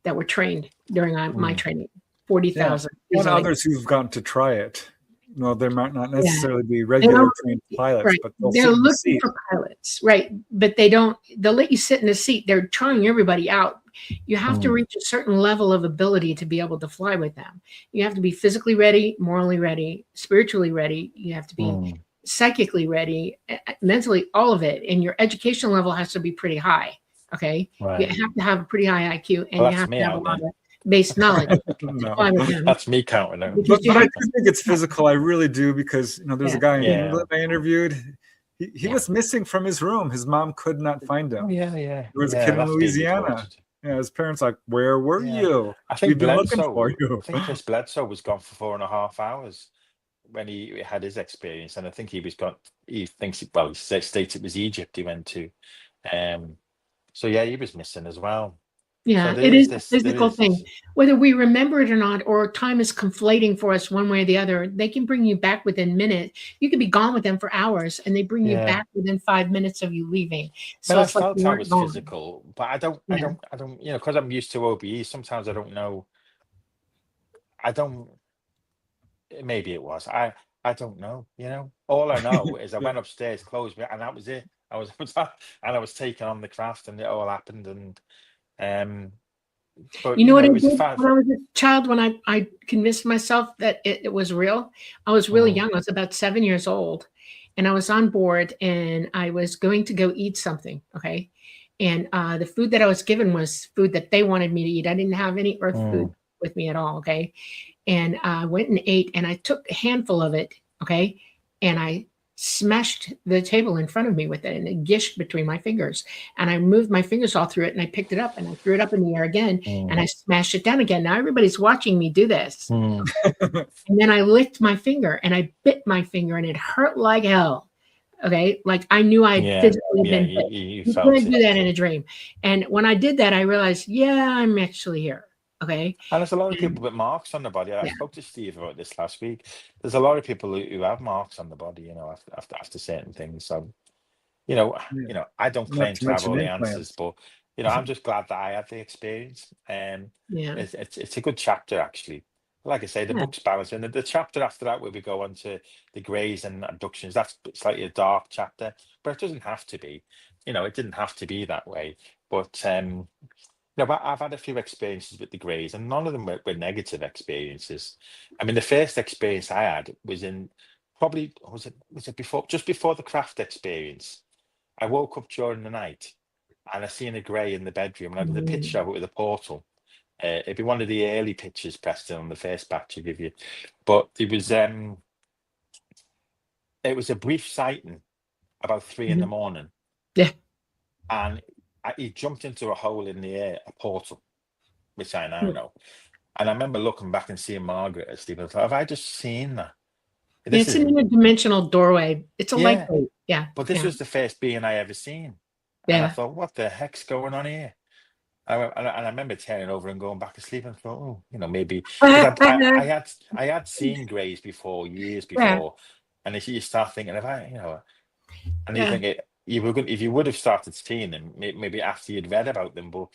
that were trained during my training. 40,000. And others who've gotten to try it. No, they might not necessarily be regular trained pilots, but they're looking for pilots, right? But they'll let you sit in a seat. They're trying everybody out. You have to reach a certain level of ability to be able to fly with them. You have to be physically ready, morally ready, spiritually ready. You have to be psychically ready, mentally, all of it. And your education level has to be pretty high. Okay. Right. You have to have a pretty high IQ, and you have to have a lot of base knowledge. That's me counting out. But I do think it's physical. I really do, because there's a guy in England I interviewed. He was missing from his room. His mom could not find him. There was a kid in Louisiana. His parents like, where were you? I think we've been looking for you. I think Chris Bledsoe was gone for 4.5 hours when he had his experience, and I think he thinks he states it was Egypt he went to. So he was missing as well. Yeah, so it is a physical thing. Whether we remember it or not, or time is conflating for us one way or the other, they can bring you back within minutes. You could be gone with them for hours, and they bring you back within 5 minutes of you leaving. So I felt time was physical, but I don't, because I'm used to OBE. Sometimes I don't know. Maybe it was. I don't know. All I know is I went upstairs, closed me, and that was it. I was taken on the craft, and it all happened, and. But, what I did when I was a child, when I convinced myself that it was real? I was really young. I was about 7 years old, and I was on board, and I was going to go eat something. Okay. And the food that I was given was food that they wanted me to eat. I didn't have any earth food with me at all. Okay. And I went and ate, and I took a handful of it. Okay. And I smashed the table in front of me with it, and it gished between my fingers, and I moved my fingers all through it, and I picked it up, and I threw it up in the air again, and I smashed it down again. Now everybody's watching me do this. And then I licked my finger, and I bit my finger, and it hurt like hell. Okay. Like I knew I physically been bit. You couldn't do that in a dream. And when I did that, I realized, I'm actually here. Okay. And there's a lot of people with marks on the body. I spoke to Steve about this last week. There's a lot of people who have marks on the body, after certain things. So, I don't claim to have all the answers, but I'm just glad that I had the experience. It's a good chapter, actually. Like I say, the book's balanced, and the chapter after that, where we go on to the greys and abductions, that's slightly a dark chapter, but it doesn't have to be. It didn't have to be that way. But but I've had a few experiences with the greys, and none of them were negative experiences. I mean, the first experience I had was in just before the craft experience. I woke up during the night and I seen a grey in the bedroom, and I did a picture of it with a portal. It'd be one of the early pictures, Preston, on the first batch I give you. But it was a brief sighting about 3 in the morning. Yeah. And he jumped into a hole in the air, a portal, which I now know. And I remember looking back and seeing Margaret asleep. I thought, have I just seen that? Yeah, it's an interdimensional doorway. It's a light gate. Yeah. But this was the first being I ever seen. Yeah. And I thought, what the heck's going on here? And I remember turning over and going back to sleep and thought, oh, maybe. I had seen greys before, years before. And if you start thinking about, and you think if you would have started seeing them, maybe after you'd read about them, but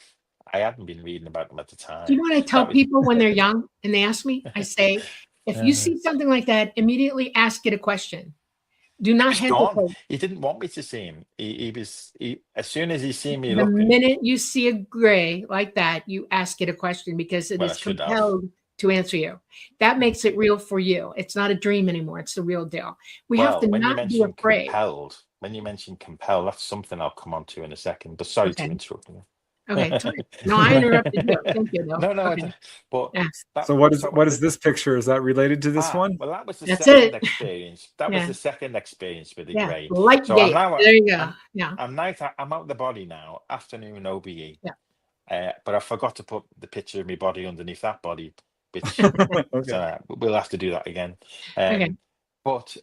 I hadn't been reading about them at the time. Do you know what I tell people when they're young and they ask me? I say, if you see something like that, immediately ask it a question. Do not hesitate. He didn't want me to see him. He as soon as he seen me the looking. Minute you see a grey like that, you ask it a question because it is compelled to answer you. That makes it real for you. It's not a dream anymore. It's the real deal. We have to not be afraid. When you mention compelled, that's something I'll come on to in a second. But sorry to interrupt you. Okay, sorry. No, I interrupted you. Thank you, though. No, okay. But so what is this picture? Is that related to this one? Well, that was the second experience. That was the second experience with the grey. Light gate. There you go. I'm out the body now. Afternoon OBE. Yeah. But I forgot to put the picture of my body underneath that body, which so we'll have to do that again. But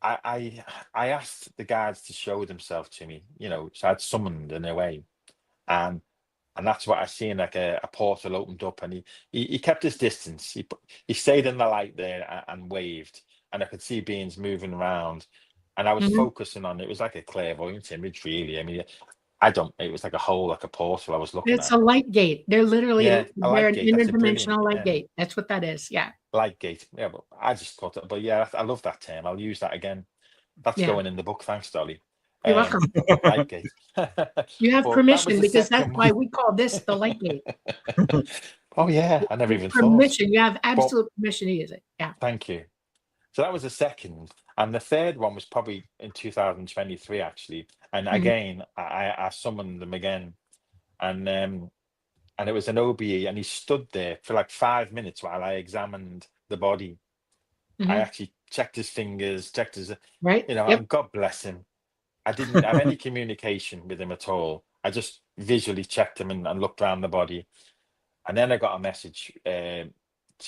I asked the guards to show themselves to me, so I'd summoned in a way, and that's what I seen, like a portal opened up, and he kept his distance. He stayed in the light there and waved, and I could see beings moving around, and I was focusing on it. It was like a clairvoyant image, really. I mean, it was like a hole, like a portal I was looking at. It's a light gate. They're literally they're an interdimensional light gate. That's what that is. Yeah. Light gate. Yeah, but I just thought that. But yeah, I love that term. I'll use that again. That's going in the book. Thanks, Dolly. You're welcome. Light gate. You have permission because that's why we call this the light gate. Oh yeah, I never even permission. Thought. You have absolute permission to use it. Yeah. Thank you. So that was the second, and the third one was probably in 2023 actually. And again, I summoned them again, and it was an OBE, and he stood there for like 5 minutes while I examined the body. I actually checked his fingers, checked his and God bless him. I didn't have any communication with him at all. I just visually checked him and looked around the body, and then I got a message to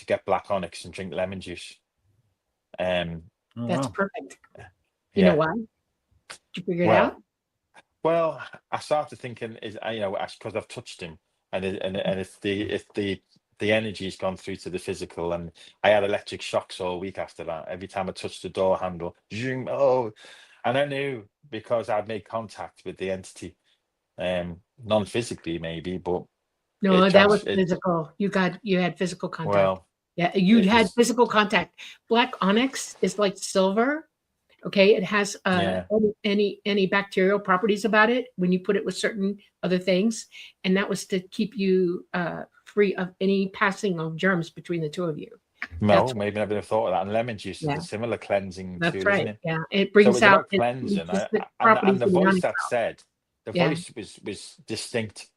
get black onyx and drink lemon juice. That's perfect. You know why? Did you figure it out? Well, I started thinking, because I've touched him, and if the energy's gone through to the physical, and I had electric shocks all week after that. Every time I touched the door handle, and I knew because I'd made contact with the entity, non-physically maybe, but no, that was physical. You had physical contact. Well, yeah, you had physical contact. Black onyx is like silver. Okay, it has any bacterial properties about it when you put it with certain other things, and that was to keep you free of any passing of germs between the two of you. No, maybe I never have thought of that. And lemon juice is a similar cleansing. That's too, right. Isn't it? Yeah, it brings out cleansing. And the voice that said, the voice was distinct.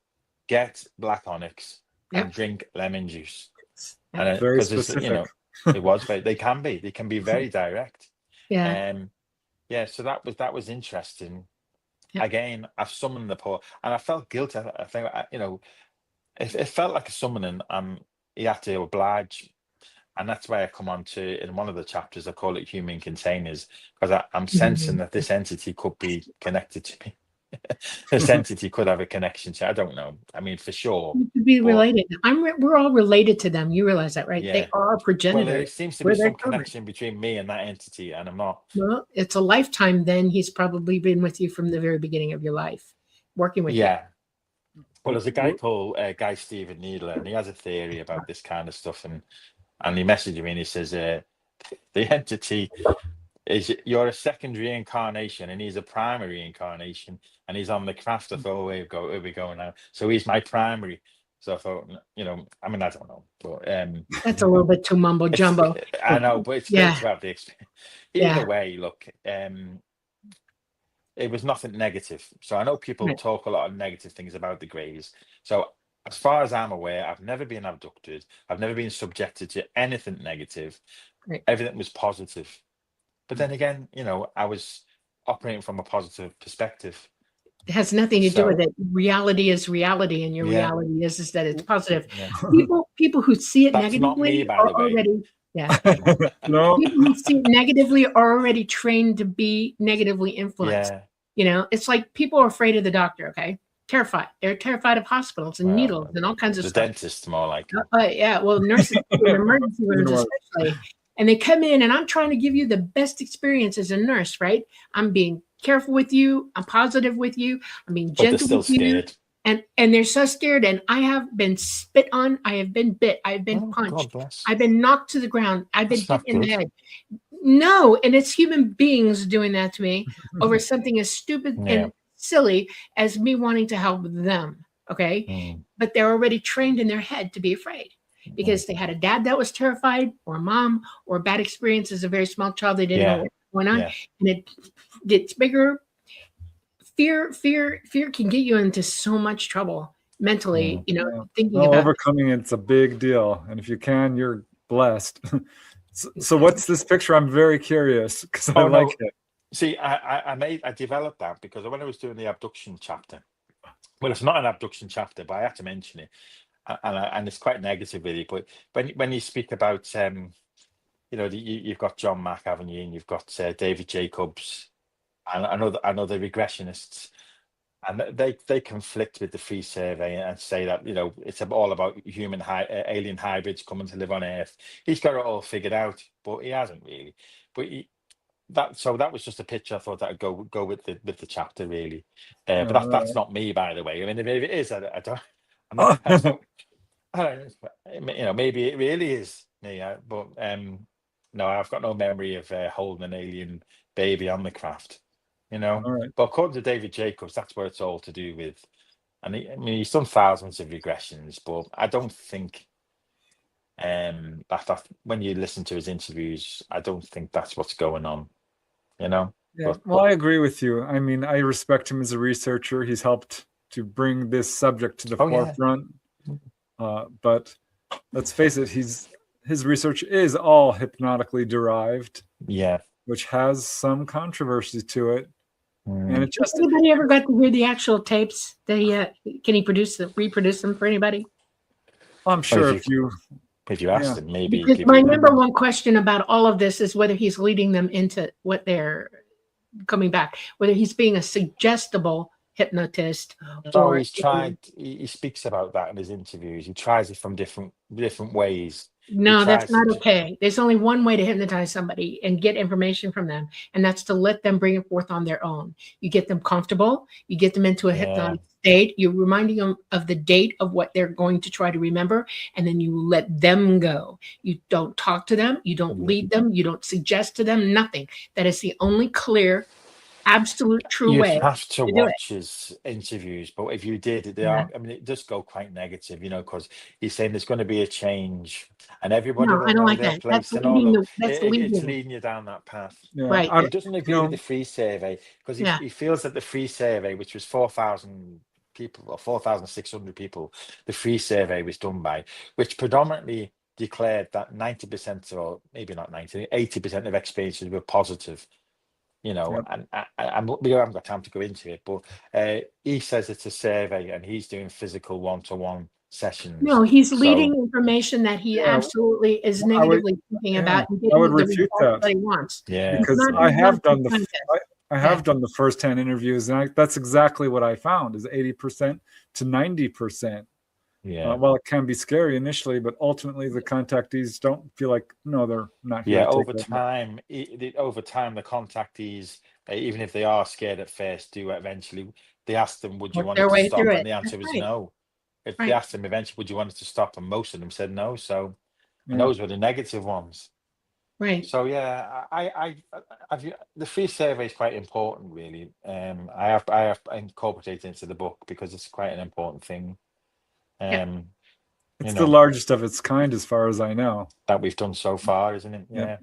Get black onyx and drink lemon juice. And very specific. It was they can be very direct. Yeah. So that was interesting. Again, I've summoned the poor, and I felt guilty. I think it felt like a summoning. He had to oblige, and that's why I come on to in one of the chapters. I call it human containers, because I'm sensing that this entity could be connected to me. This entity could have a connection to. I don't know. I mean, for sure. You could be related. We're all related to them. You realize that, right? Yeah. They are progenitors. Well, there seems to be some connection between me and that entity, and I'm not. Well, it's a lifetime. Then he's probably been with you from the very beginning of your life, working with you. Well, there's a guy called Guy Stephen Needler, and he has a theory about this kind of stuff, and he messaged me and he says the entity is you're a second reincarnation, and he's a primary incarnation, and he's on the craft. I thought, where we going now? So he's my primary. So I thought, I mean, I don't know, but that's a little bit too mumbo jumbo. I know, but it's good to have the experience. Either way, look, it was nothing negative. So I know people Right. talk a lot of negative things about the Greys. So as far as I'm aware, I've never been abducted. I've never been subjected to anything negative. Right. Everything was positive. But then again, you know, I was operating from a positive perspective. It has nothing to do with it. Reality is reality, and your Yeah. reality is that it's positive. Yeah. People who see it That's not me, negatively by are the way. already No. people who see it negatively are already trained to be negatively influenced. Yeah. You know, it's like people are afraid of the doctor. Okay, terrified. They're terrified of hospitals and needles and all kinds of The stuff. dentist, more like. Yeah, well, nurses in emergency rooms especially, and they come in, and I'm trying to give you the best experience as a nurse, right? I'm being careful with you. I'm positive with you. I'm being But they're gentle still with you. scared. And they're so scared. And I have been spit on. I have been bit. I've been punched. God bless. I've been knocked to the ground. I've been That's hit not in the good. head. No, and it's human beings doing that to me over something as stupid and silly as me wanting to help them. Okay. But they're already trained in their head to be afraid because they had a dad that was terrified, or a mom, or a bad experience as a very small child. They didn't know what was going on. And it gets bigger. Fear can get you into so much trouble mentally, you know, thinking about overcoming it's a big deal. And if you can, you're blessed. So what's this picture? I'm very curious because I like it. See, I developed that because when I was doing the abduction chapter, well, it's not an abduction chapter, but I had to mention it, and it's quite negative, really. But when you speak about, you know, you've got John Mack, haven't you, and you've got David Jacobs, and I know the regressionists, and they conflict with the Free Survey and say that, you know, it's all about alien hybrids coming to live on Earth. He's got it all figured out, but he hasn't really. But that was just a picture I thought that would go with the chapter, really. But that's not me, by the way. I mean, if it is, I don't. I don't, you know, maybe it really is me, but no, I've got no memory of holding an alien baby on the craft. You know, but according to David Jacobs, that's where it's all to do with. And I mean, he's done thousands of regressions, but I don't think that when you listen to his interviews, I don't think that's what's going on. You know. Yeah, well, I agree with you. I mean, I respect him as a researcher. He's helped to bring this subject to the forefront. But let's face it, his research is all hypnotically derived. Yeah. Which has some controversy to it. And it just anybody ever got to hear the actual tapes that can he reproduce them for anybody? I'm sure if you asked him, maybe. Because my number one question about all of this is whether he's leading them into what they're coming back, whether he's being a suggestible hypnotist. Or he's tried. He speaks about that in his interviews. He tries it from different ways. No, that's not okay. There's only one way to hypnotize somebody and get information from them, and that's to let them bring it forth on their own. You get them comfortable, you get them into a hypnotic state, you're reminding them of the date of what they're going to try to remember, and then you let them go. You don't talk to them, you don't lead them, you don't suggest to them, nothing. That is the only clear, absolute true way. You have to watch his interviews, but if you did, I mean, it does go quite negative, you know, because he's saying there's going to be a change, and everybody will know their place, and all it's leading you down that path. Right. He doesn't agree with the Free Survey because he feels that the Free Survey, which was 4,000 people or 4,600 people, the Free Survey was done by, which predominantly declared that 90%, or maybe not 90, 80% of experiences were positive. You know, and we haven't got time to go into it, but he says it's a survey and he's doing physical one-to-one sessions. No, he's leading information that he absolutely is negatively thinking about. And I would refute that he wants. Yeah, because I have done the first-hand interviews, and that's exactly what I found is 80% to 90%. Yeah. Well, it can be scary initially, but ultimately the contactees don't feel like they're not. Yeah, over time, the contactees, even if they are scared at first, do eventually. They ask them, "Would you want it to stop?" And the answer was no. If they asked them eventually, "Would you want it to stop?" and most of them said no. So, and those were the negative ones. Right. So yeah, the Free Survey is quite important, really. I have incorporated into the book because it's quite an important thing. It's the largest of its kind, as far as I know, that we've done so far, isn't it? Yeah.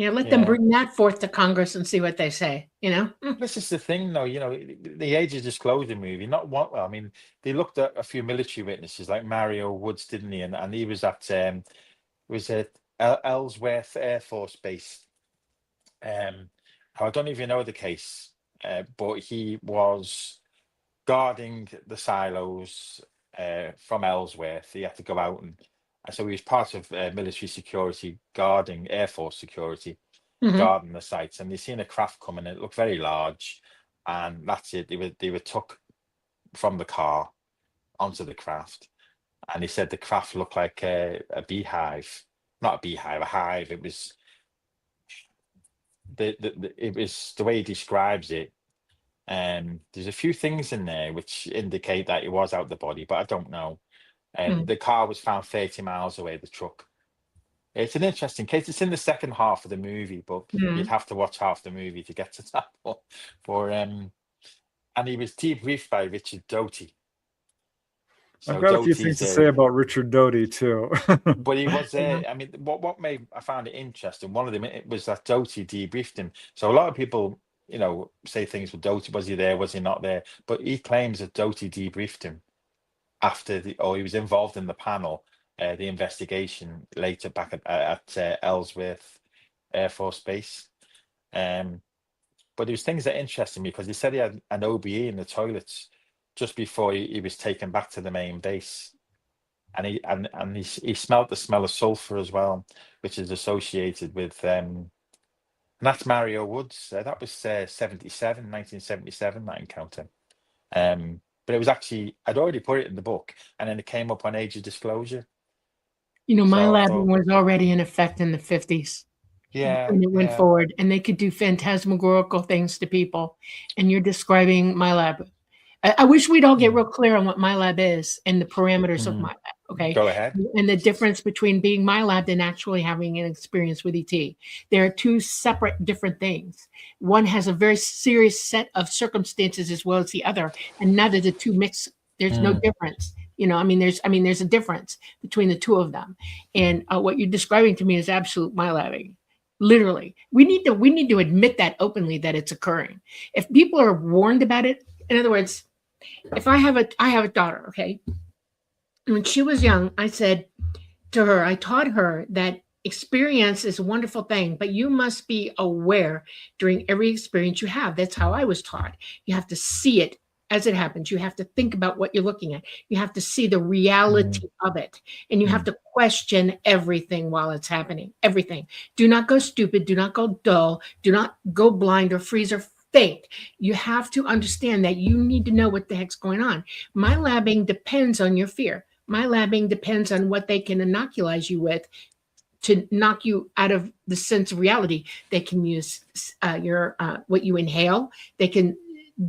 Yeah, let them bring that forth to Congress and see what they say, you know? This is the thing, though. The Age of Disclosure movie. Not what. Well, I mean, they looked at a few military witnesses, like Mario Woods, didn't he? And he was at Ellsworth Air Force Base. I don't even know the case, but he was guarding the silos from Ellsworth. He had to go out and so he was part of military security, guarding Air Force security, guarding the sites. And they seen a craft coming. It looked very large, and that's it. They were took from the car onto the craft, and he said the craft looked like a beehive, not a beehive, a hive. It was it was the way he describes it. There's a few things in there which indicate that it was out the body, but I don't know. The car was found 30 miles away, the truck. It's an interesting case. It's in the second half of the movie, but you'd have to watch half the movie to get to that one. And he was debriefed by Richard Doty. So I've got a few things to say about Richard Doty too. But he was there. I mean, what made I found it interesting, one of them, it was that Doty debriefed him. So a lot of people, say things with Doty. Was he there? Was he not there? But he claims that Doty debriefed him after he was involved in the panel, the investigation later back at Ellsworth Air Force Base. But there was things that interested me because he said he had an OBE in the toilets just before he was taken back to the main base, and he smelled the smell of sulfur as well, which is associated with and that's Mario Woods. That was 1977 that encounter. But it was actually, I'd already put it in the book, and then it came up on Age of Disclosure. My lab was already in effect in the 50s. Yeah. And it went forward, and they could do phantasmagorical things to people. And you're describing my lab. I wish we'd all get real clear on what my lab is and the parameters of my lab. Okay. Go ahead. And the difference between being my lab and actually having an experience with ET. There are two separate, different things. One has a very serious set of circumstances as well as the other, and none of the two mix. There's no difference. There's a difference between the two of them. And what you're describing to me is absolute my labbing. Literally, we need to admit that openly, that it's occurring. If people are warned about it, in other words, if I have a daughter, okay. When she was young, I said to her, I taught her that experience is a wonderful thing, but you must be aware during every experience you have. That's how I was taught. You have to see it as it happens. You have to think about what you're looking at. You have to see the reality of it. And you have to question everything while it's happening. Everything. Do not go stupid. Do not go dull. Do not go blind or freeze or faint. You have to understand that you need to know what the heck's going on. My labbing depends on your fear. My labbing depends on what they can inoculate you with to knock you out of the sense of reality. They can use your what you inhale. They can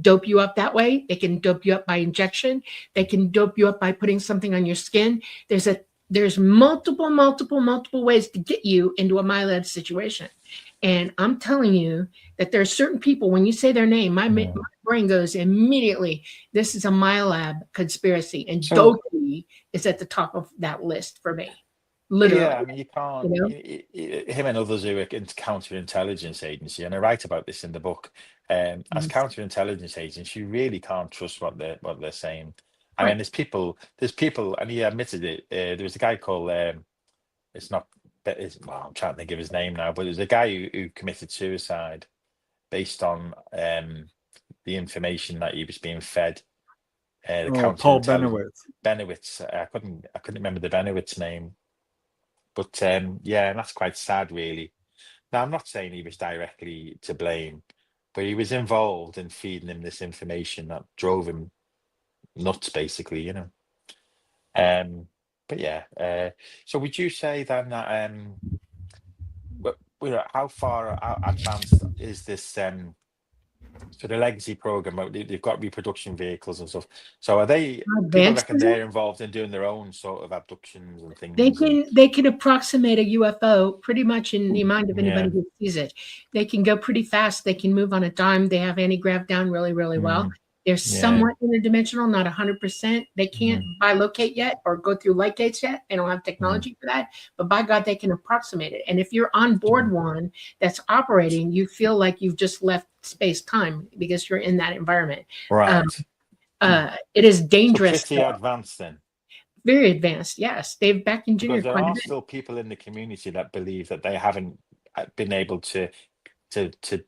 dope you up that way. They can dope you up by injection. They can dope you up by putting something on your skin. There's multiple ways to get you into a my lab situation. And I'm telling you that there are certain people, when you say their name, my brain goes immediately, this is a my lab conspiracy. And Doty is at the top of that list for me. Literally. Yeah, I mean, you can't, him and others who are into counterintelligence agency, and I write about this in the book, as counterintelligence agents, you really can't trust what they're saying. I mean, there's people, and he admitted it. There was a guy called, I'm trying to think of his name now, but there's a guy who committed suicide based on the information that he was being fed. Paul Benowitz. I couldn't remember the Benowitz name, but yeah, and that's quite sad, really. Now, I'm not saying he was directly to blame, but he was involved in feeding him this information that drove him nuts, basically, But yeah, so would you say then that how far advanced is this so the legacy program? They've got reproduction vehicles and stuff. So are they people reckon they're involved in doing their own sort of abductions and things? They can approximate a UFO pretty much in the mind of anybody who sees it. They can go pretty fast. They can move on a dime. They have anti-grav down really, really well. They're somewhat interdimensional, not 100%. They can't bilocate yet or go through light gates yet. They don't have technology for that. But by God, they can approximate it. And if you're on board one that's operating, you feel like you've just left space-time because you're in that environment. Right. It is dangerous. So pretty advanced then. Very advanced, yes. They've back engineered Because there quite a are bit. still people in the community that believe that they haven't been able to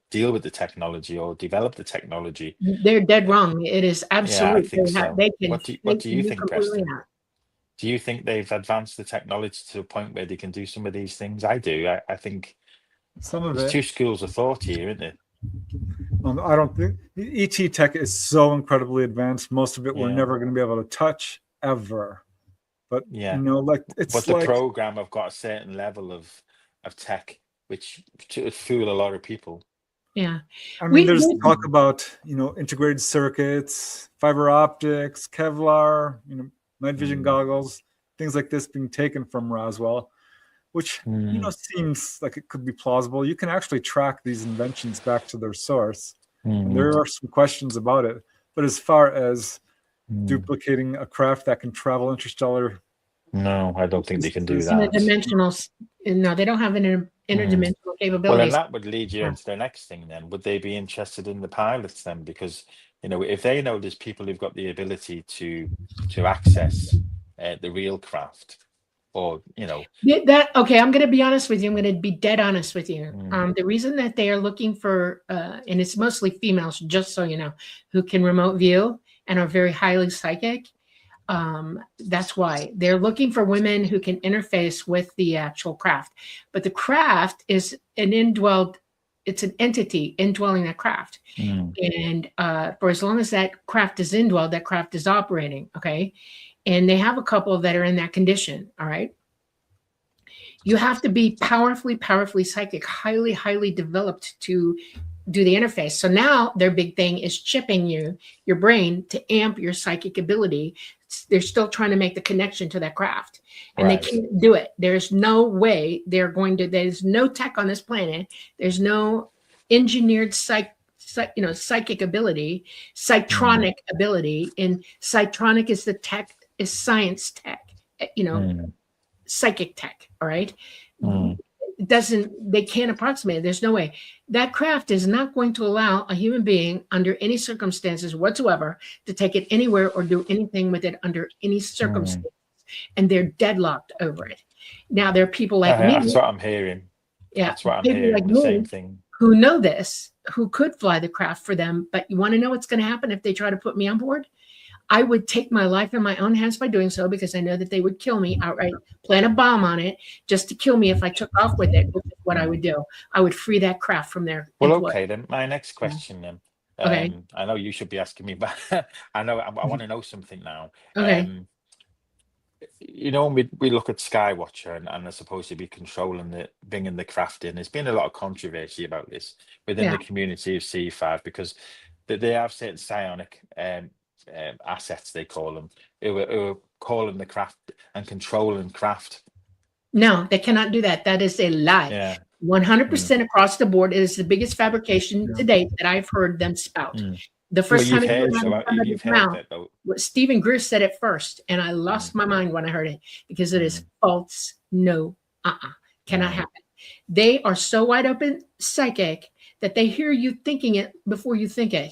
deal with the technology or develop the technology. They're dead wrong. It is absolutely. Yeah, I think so. They can, What do you think, completely Preston? out. Do you think they've advanced the technology to a point where they can do some of these things? I do. I think Some of there's it. two schools of thought here, isn't there? I don't think ET tech is so incredibly advanced. Most of it we're never going to be able to touch ever. But Yeah, you know, like it's but the like program have got a certain level of tech which to fool a lot of people. Yeah. I mean, there's talk about, you know, integrated circuits, fiber optics, Kevlar, you know, night vision goggles, things like this being taken from Roswell, which, you know, seems like it could be plausible. You can actually track these inventions back to their source. And there are some questions about it. But as far as duplicating a craft that can travel interstellar, no, I don't think they can do that. Interdimensional. No, they don't have an interdimensional capabilities. Well, and that would lead you into the next thing then. Would they be interested in the pilots then? Because, you know, if they know there's people who've got the ability to access the real craft, or, you know. Okay, I'm going to be honest with you. I'm going to be dead honest with you. The reason that they are looking for, and it's mostly females, just so you know, who can remote view and are very highly psychic. That's why they're looking for women who can interface with the actual craft. But the craft is it's an entity indwelling that craft. And for as long as that craft is indwelled, that craft is operating. Okay. And they have a couple that are in that condition. All right. You have to be powerfully psychic, highly developed to do the interface. So now their big thing is chipping your brain to amp your psychic ability. They're still trying to make the connection to that craft, and they can't do it. There's no way they're going to. There's no tech on this planet. There's no engineered psychic ability, psytronic ability. And psytronic is the tech, is science tech. You know, psychic tech. All right. They can't approximate it. There's no way. That craft is not going to allow a human being under any circumstances whatsoever to take it anywhere or do anything with it under any circumstances. And they're deadlocked over it. Now there are people like me. That's what I'm hearing. Yeah. That's what I'm hearing. Like the same thing. Who know this, who could fly the craft for them. But you want to know what's going to happen if they try to put me on board? I would take my life in my own hands by doing so, because I know that they would kill me outright, plant a bomb on it just to kill me if I took off with it, which is what I would do. I would free that craft from there. Well, okay, then my next question then. Okay. I know you should be asking me, but I know I want to know something now. Okay. You know, when we look at Skywatcher and they're supposed to be controlling bringing the craft in, there's been a lot of controversy about this within the community of C5, because they have certain psionic assets, they call them, who are calling the craft and controlling craft. No, they cannot do that. That is a lie. Yeah. 100% across the board. It is the biggest fabrication to date that I've heard them spout. The first time it came out, Stephen Greer said it first, and I lost my mind when I heard it, because it is false. No, cannot happen. They are so wide open psychic that they hear you thinking it before you think it.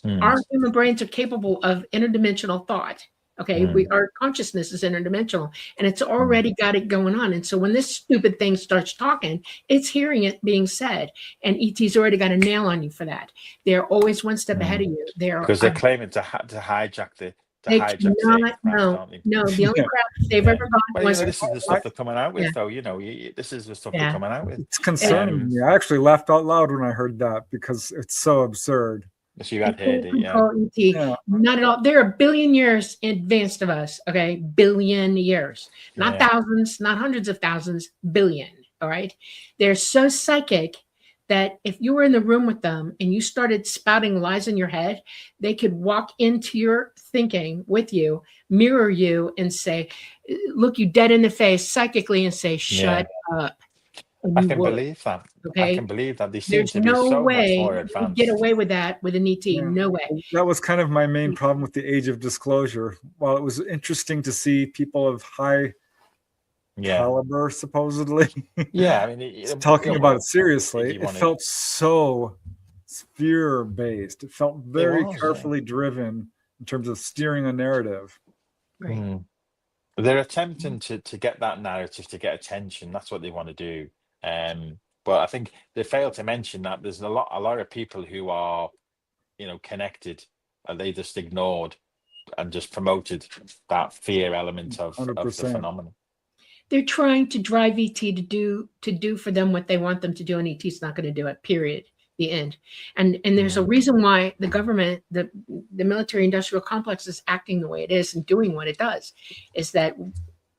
Our human brains are capable of interdimensional thought. Okay, our consciousness is interdimensional, and it's already got it going on. And so when this stupid thing starts talking, it's hearing it being said, and ET's already got a nail on you for that. They're always one step ahead of you. Because they're claiming to hijack the. They cannot. No, the only craft they've ever gotten was. This is the stuff they're coming out with, though. You know, this is the stuff they're coming out with. It's concerning me. I actually laughed out loud when I heard that, because it's so absurd. So you had heard it, Not at all. They're a billion years advanced of us. Okay, billion years, not thousands, not hundreds of thousands, billion. All right, they're so psychic that if you were in the room with them and you started spouting lies in your head, they could walk into your thinking with you, mirror you, and say, look you dead in the face psychically and say, shut up. and I you can would. believe that. I Okay, can believe that. They seem there's to be no so much way more you would get advanced. away with that with an ET. Yeah. No way. That was kind of my main problem with the age of disclosure. While it was interesting to see people of high caliber, supposedly, yeah, I mean, talking about it seriously, it it felt so sphere-based. It felt very carefully driven in terms of steering a narrative. Right. They're attempting to get that narrative to get attention. That's what they want to do. But I think they fail to mention that there's a lot of people who are, connected, and they just ignored and just promoted that fear element of the phenomenon. They're trying to drive ET to do for them what they want them to do, and ET's not going to do it. Period. The end. And there's a reason why the government, the military industrial complex is acting the way it is and doing what it does, is that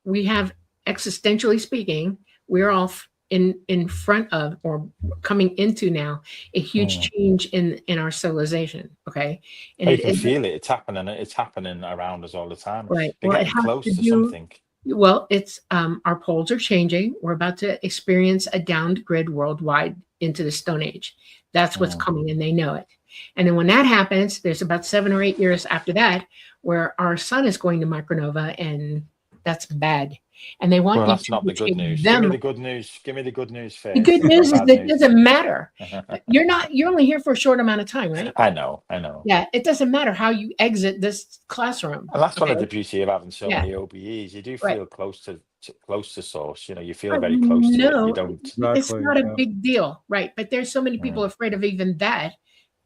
we have, existentially speaking, we're all in front of, or coming into now, a huge change in our civilization. Okay. And you can feel it. It's happening around us all the time. Right. We're getting close to something. Well, it's our poles are changing. We're about to experience a downed grid worldwide into the Stone Age. That's what's coming, and they know it. And then when that happens, there's about 7 or 8 years after that where our sun is going to micronova, and that's bad. And they want that's not the good news. Give me the good news. Give me the good news first. The good news is that it doesn't matter. You're only here for a short amount of time, right? I know. Yeah, it doesn't matter how you exit this classroom. And that's one of the beauty of having so many OBEs. You do feel close to source. You feel very close to it. You don't. It's not a big deal, right? But there's so many people afraid of even that,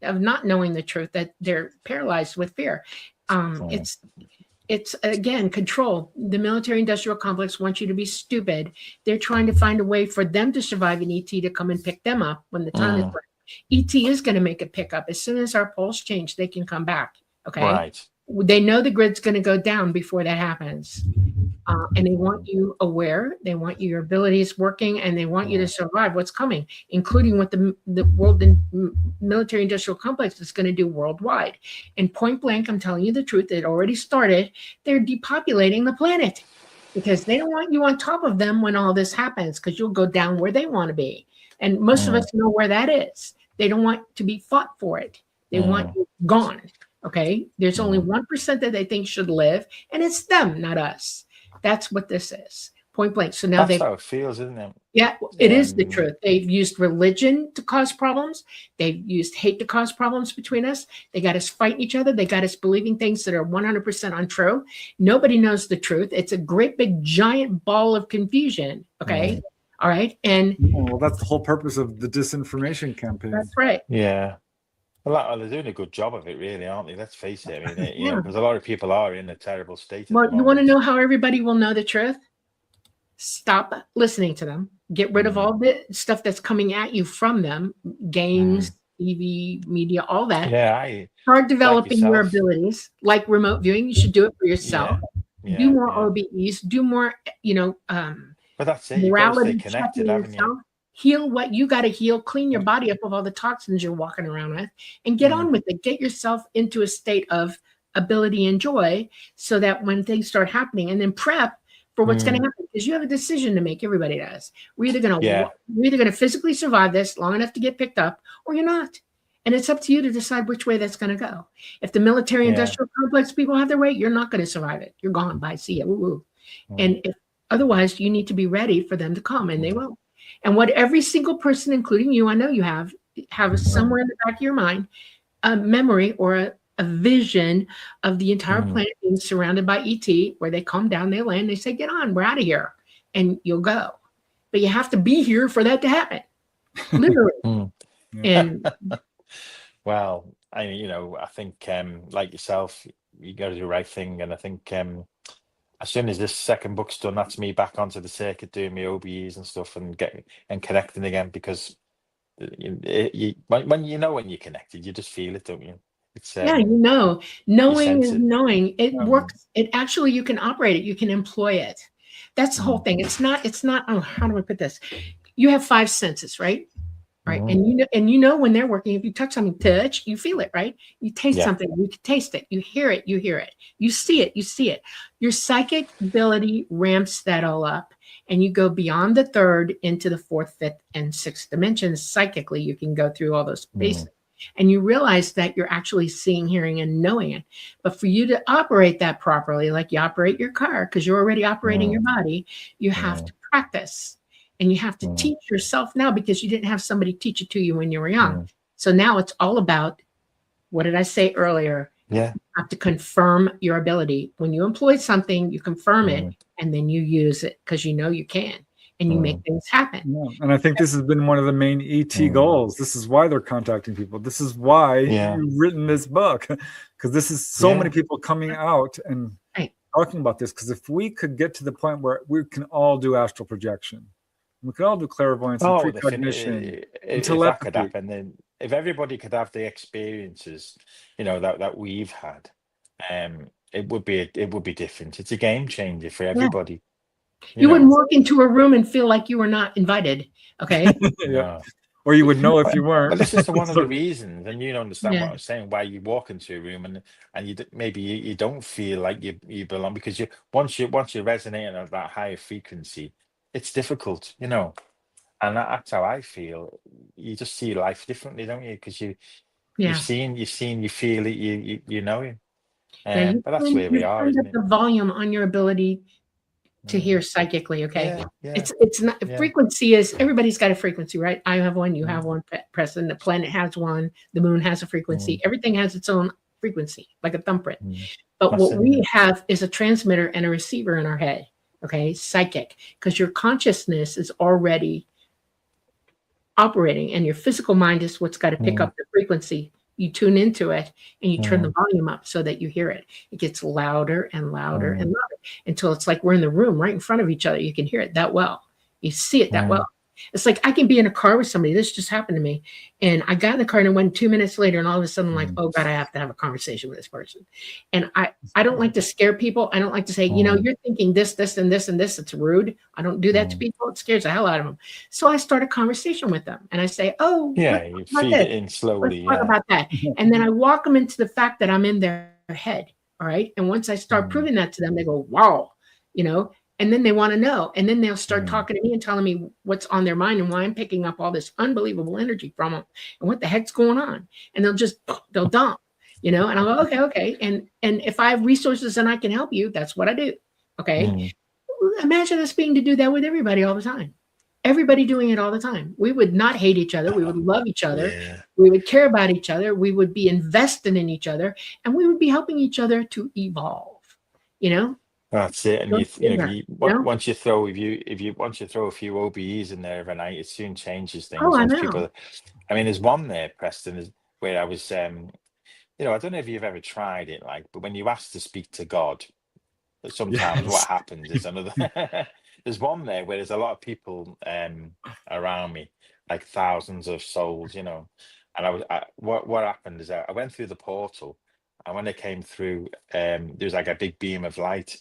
of not knowing the truth, that they're paralyzed with fear. It's again control. The military industrial complex wants you to be stupid. They're trying to find a way for them to survive an ET to come and pick them up when the time is right. ET is going to make a pickup. As soon as our poles change, they can come back. Okay. Right. They know the grid's going to go down before that happens. And they want you aware. They want your abilities working, and they want you to survive what's coming, including what the world military industrial complex is going to do worldwide. And point blank, I'm telling you the truth. It already started. They're depopulating the planet because they don't want you on top of them when all this happens, because you'll go down where they want to be. And most of us know where that is. They don't want to be fought for it. They want you gone. Okay. There's only 1% that they think should live, and it's them, not us. That's what this is. Point blank. So now that's how it feels, isn't it? Yeah, it is the truth. They've used religion to cause problems. They've used hate to cause problems between us. They got us fighting each other. They got us believing things that are 100% untrue. Nobody knows the truth. It's a great big giant ball of confusion. Okay. All right. And well, that's the whole purpose of the disinformation campaign. That's right. Yeah. Well, they're doing a good job of it, really, aren't they? Let's face it. I mean, because a lot of people are in a terrible state. Well, you want to know how everybody will know the truth? Stop listening to them. Get rid of all the stuff that's coming at you from them, games, TV, media, all that. Yeah. Start developing your abilities, like remote viewing. You should do it for yourself. Do more OBEs. Do more, but that's it. Morality, you got to stay connected, haven't you? Heal what you got to heal. Clean your body up of all the toxins you're walking around with, and get on with it. Get yourself into a state of ability and joy, so that when things start happening, and then prep for what's going to happen, because you have a decision to make. Everybody does. We're either going to physically survive this long enough to get picked up, or you're not. And it's up to you to decide which way that's going to go. If the military industrial complex people have their way, you're not going to survive it. You're gone. Bye. See ya. Woo-woo. And if otherwise, you need to be ready for them to come, and they will. And what every single person, including you, I know you have somewhere in the back of your mind, a memory or a vision of the entire planet being surrounded by ET, where they come down, they land, they say, get on, we're out of here. And you'll go. But you have to be here for that to happen. Literally. And well, I think like yourself, you got to do the right thing. And I think as soon as this second book's done, that's me back onto the circuit doing my OBEs and stuff, and connecting again, because when you're connected, you just feel it, don't you? It's knowing is knowing. It works. It actually, you can operate it. You can employ it. That's the whole thing. It's not. Oh, how do I put this? You have 5 senses, right? right? Mhm. And you know when they're working, if you touch something, touch, you feel it, right? You taste Yeah. something, you can taste it, you hear it, you hear it, you see it, you see it. Your psychic ability ramps that all up, and you go beyond the third into the fourth, fifth, and sixth dimensions. Psychically, you can go through all those spaces. Mm. And you realize that you're actually seeing, hearing, and knowing it. But for you to operate that properly, like you operate your car, because you're already operating your Mm. body, you have Mm. to practice. And you have to Mm. teach yourself now, because you didn't have somebody teach it to you when you were young. Mm. So now it's all about, what did I say earlier? Yeah. You have to confirm your ability. When you employ something, you confirm it, Mm. and then you use it because you know you can, and you make Mm. things happen. Yeah. And I think this has been one of the main ET Mm. goals. This is why they're contacting people. This is why Yeah. you've written this book, because this is so Yeah. many people coming out and Right. talking about this. Because if we could get to the point where we can all do astral projection, we can all do clairvoyance and Oh, precognition and if that could telepathy. happen, then if everybody could have the experiences, that we've had, it would be different. It's a game changer for Yeah. everybody. You wouldn't walk into a room and feel like you were not invited. Okay. Yeah. No. Or you would know if you weren't. But this is one of So- the reasons, and you understand Yeah. what I'm saying, why you walk into a room and maybe you don't feel like you belong, because once you're resonating at that higher frequency, it's difficult, and that's how I feel. You just see life differently, don't you? Because Yeah. you've seen, you feel it, you know it. Yeah. But that's where we You are, turned isn't up it? the volume on your ability to hear Mm. psychically. Okay. Yeah, yeah, It's not, yeah. frequency is, everybody's got a frequency, right? I have one, you Mm. have one, Preston, the planet has one, the moon has a frequency, everything has its own frequency, like a thumbprint. Mm. But That's what it, we yeah. have is a transmitter and a receiver in our head. Okay, psychic, because your consciousness is already operating, and your physical mind is what's got to pick up the frequency. You tune into it, and you turn the volume up so that you hear it. It gets louder and louder and louder until it's like we're in the room right in front of each other. You can hear it that well. You see it that well. It's like I can be in a car with somebody. This just happened to me. And I got in the car and it went 2 minutes later, and all of a sudden, like, oh God, I have to have a conversation with this person. And I don't like to scare people. I don't like to say, you're thinking this, this, and this, and this. It's rude. I don't do that to people. It scares the hell out of them. So I start a conversation with them, and I say, oh, Yeah, let's you talk about feed this. it in slowly. Let's talk about that. And then I walk them into the fact that I'm in their head. All right. And once I start proving that to them, they go, wow, and then they want to know. And then they'll start talking to me and telling me what's on their mind and why I'm picking up all this unbelievable energy from them and what the heck's going on. And they'll dump, and I'll go, okay. And if I have resources and I can help you, that's what I do. Okay. Imagine us being to do that with everybody all the time. Everybody doing it all the time. We would not hate each other. We would love each other. Yeah. We would care about each other. We would be invested in each other, and we would be helping each other to evolve. That's it. And once you throw a few OBEs in there every night, it soon changes things. Oh, I Once know. people, there's one there, Preston, where I was, I don't know if you've ever tried it, but when you ask to speak to God, sometimes what happens is another. There's one there where there's a lot of people around me, like thousands of souls, and what happened is I went through the portal, and when I came through, there was like a big beam of light,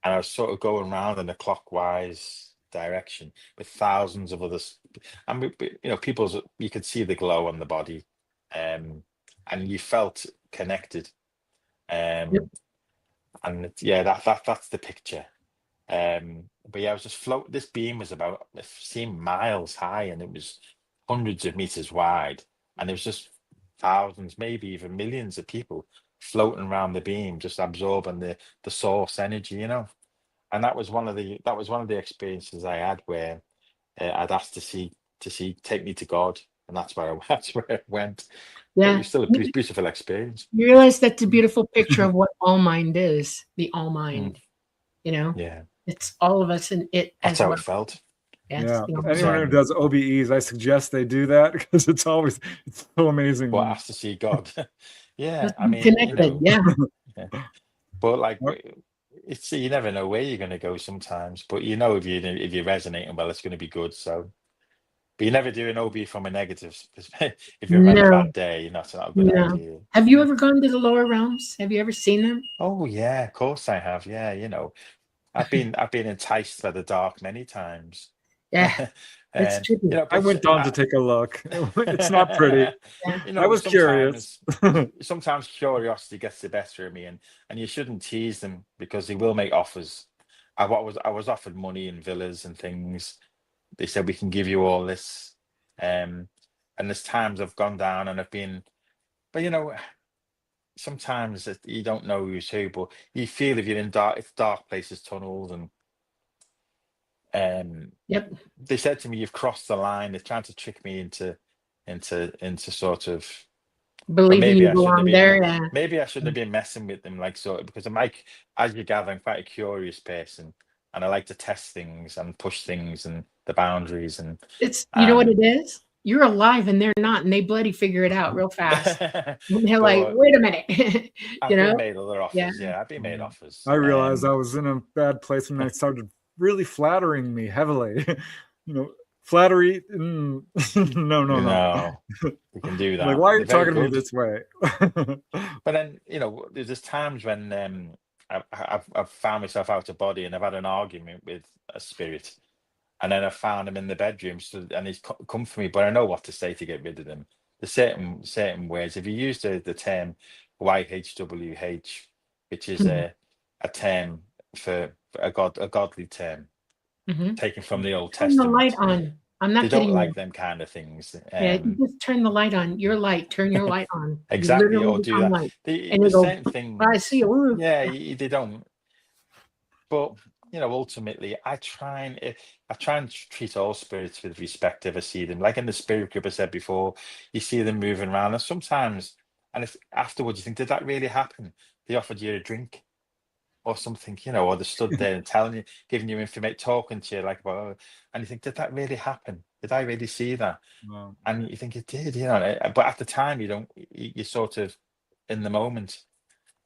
and I was sort of going around in a clockwise direction with thousands of others, and you could see the glow on the body, and you felt connected, Yep. and yeah, that's the picture. But yeah, I was just this beam was about, it seemed miles high, and it was hundreds of meters wide, and there was just thousands, maybe even millions of people floating around the beam, just absorbing the source energy, and that was one of the experiences I had where I'd asked to take me to God, and that's where it went. But it Yeah. was still a beautiful experience. You realize that's a beautiful picture of what all mind is, the all mind. Yeah, It's all of us in it that's as how well. it felt. Yes, Yeah. the all Anyone who mind. does OBEs, I suggest they do that, because it's so amazing. Well, asked to see God. Yeah, Let's be connected. Yeah. But it's, you never know where you're going to go sometimes, but if you're resonating well, it's going to be good. So, but you never do an OB from a negative perspective. If you're having a bad day, it's not a good idea. Have you ever gone to the lower realms? Have you ever seen them? Oh yeah, of course I have. Yeah, I've been enticed by the dark many times. Yeah, it's And tricky. I went down to take a look. It's not pretty. Yeah. You know, I was curious. sometimes curiosity gets the better of me, and you shouldn't tease them because they will make offers. I was offered money and villas and things. They said we can give you all this, and there's times I've gone down and I've been, but you know, sometimes you don't know who's who, but you feel if you're in dark places, tunnels, and Yep. they said to me, "You've crossed the line." They're trying to trick me into sort of. But Believing you belong there. Yeah. maybe I shouldn't have been messing with them like sort of, because I'm like, as you gather, I'm quite a curious person, and I like to test things and push things and the boundaries and It's, you know what it is? You're alive and they're not, and they bloody figure it out real fast. And they're like, but wait a minute. I've you know? been made other offers. Yeah, I've been made offers. I realized I was in a bad place when I started really flattering me heavily. You know, flattery. No. You can do that. Like, why are you They're very talking to me good. this way? But then, you know, there's times when I've found myself out of body and I've had an argument with a spirit, and then I found him in the bedroom, and he's come for me, but I know what to say to get rid of them. There's certain ways. If you use the term YHWH, which is a term for a godly term, taken from the Old Turn the Testament. light on. I'm not They kidding don't like you. them kind of things. Yeah, you just turn the light on. Your light. Turn your light on. Exactly, You or do that. light. The And you go, same thing. I see. Ooh. Yeah, they don't. But you know, ultimately, I try and treat all spirits with respect if I see them. Like in the spirit group, I said before, you see them moving around, and sometimes, and if afterwards you think, did that really happen? They offered you a drink or something, you know, or they stood there and telling you, giving you information, talking to you like about, and you think, did that really happen? Did I really see that? Wow. And you think it did, you know, but at the time you don't, you're sort of in the moment.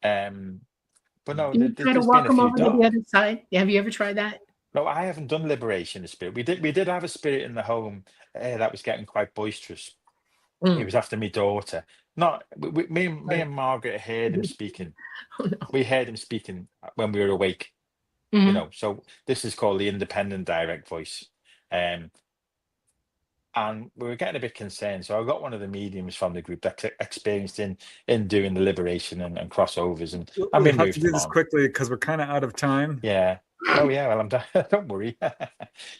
But no, You try to there's walk been a them few over to the other side. Have you ever tried that? No, I haven't done liberation of spirit. We did have a spirit in the home that was getting quite boisterous. He was after my daughter. Not me and Margaret heard him speaking. Oh, no. We heard him speaking when we were awake. You know, so this is called the independent direct voice. And we were getting a bit concerned. So I got one of the mediums from the group that's experienced in doing the liberation and crossovers. And we have to do this quickly because we're kind of out of time. Yeah. Oh yeah. Well, I'm done. Don't worry.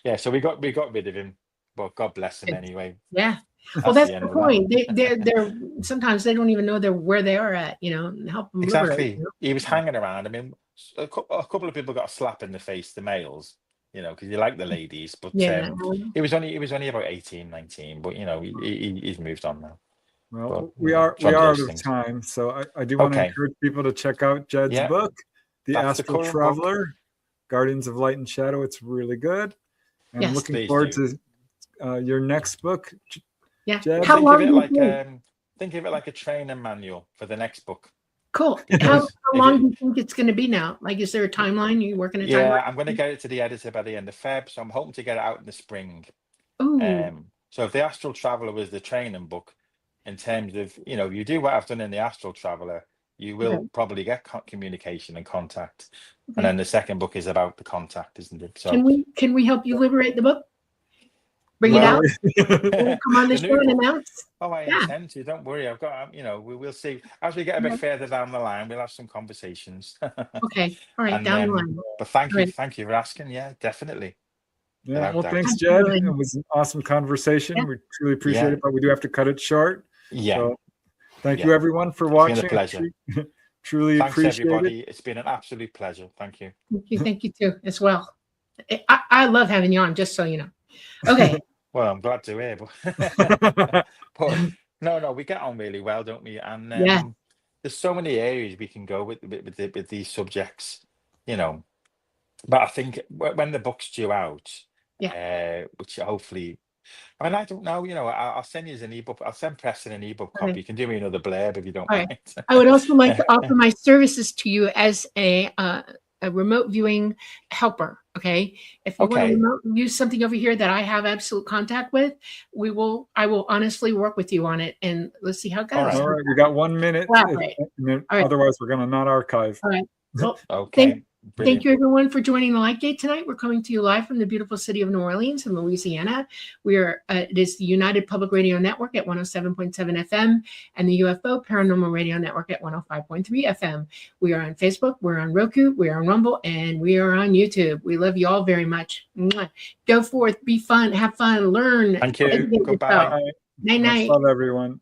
Yeah. So we got rid of him. Well, God bless him anyway. Yeah. Well, that's the point. They're sometimes they don't even know where they are at. You know, and help them exactly. Liberate, you know? He was hanging around. I mean, a couple of people got a slap in the face. The males, you know, because you like the ladies, but he was only about 18, 19. But you know, he's moved on now. Well, but, we are out of things. time, so I do want to encourage people to check out Jed's book, The Astral Traveller, Guardians of Light and Shadow. It's really good. And I'm looking forward to your next book. Yeah. Jed. How long Think of it like a training manual for the next book. Cool. How long do you think it's going to be now? Like, is there a timeline? Are you working a timeline? Yeah, I'm going to get it to the editor by the end of Feb, so I'm hoping to get it out in the spring. Ooh. So if the Astral Traveller was the training book, in terms of, you know, you do what I've done in the Astral Traveller, you will probably get communication and contact. And then the second book is about the contact, isn't it? So can we help you liberate the book? Bring it out. Come on the show and announce. Oh, I intend to. Don't worry. I've got. You know, we'll see as we get a bit further down the line. We'll have some conversations. Okay. All right. Down the line. But thank you for asking. Yeah, definitely. Yeah. Well, thanks, Jed. It was an awesome conversation. We truly appreciate it, but we do have to cut it short. Yeah. So thank you, everyone, for watching. It's been a pleasure. Truly appreciate everybody. it. It's been an absolute pleasure. Thank you. Thank you too, as well. I love having you on. Just so you know. Okay. Well, I'm glad to hear, but no, we get on really well, don't we? And there's so many areas we can go with these subjects, you know. But I think when the book's due out, which hopefully, I mean, I don't know, you know, I'll send you an ebook. I'll send Preston an ebook copy. You can do me another blurb if you don't mind. I would also like to offer my services to you as a remote viewing helper. Okay. If you want to remote use something over here that I have absolute contact with, I will honestly work with you on it, and let's see how it goes. All right. We got 1 minute. Otherwise we're going to not archive. All right. Well, Brilliant. Thank you, everyone, for joining the Light Gate tonight. We're coming to you live from the beautiful city of New Orleans in Louisiana. It is the United Public Radio Network at 107.7 FM and the UFO Paranormal Radio Network at 105.3 FM. We are on Facebook, we're on Roku, we are on Rumble, and we are on YouTube. We love you all very much. Mwah. Go forth, be fun, have fun, learn. Thank you. Goodbye. Night, night. Much love, everyone.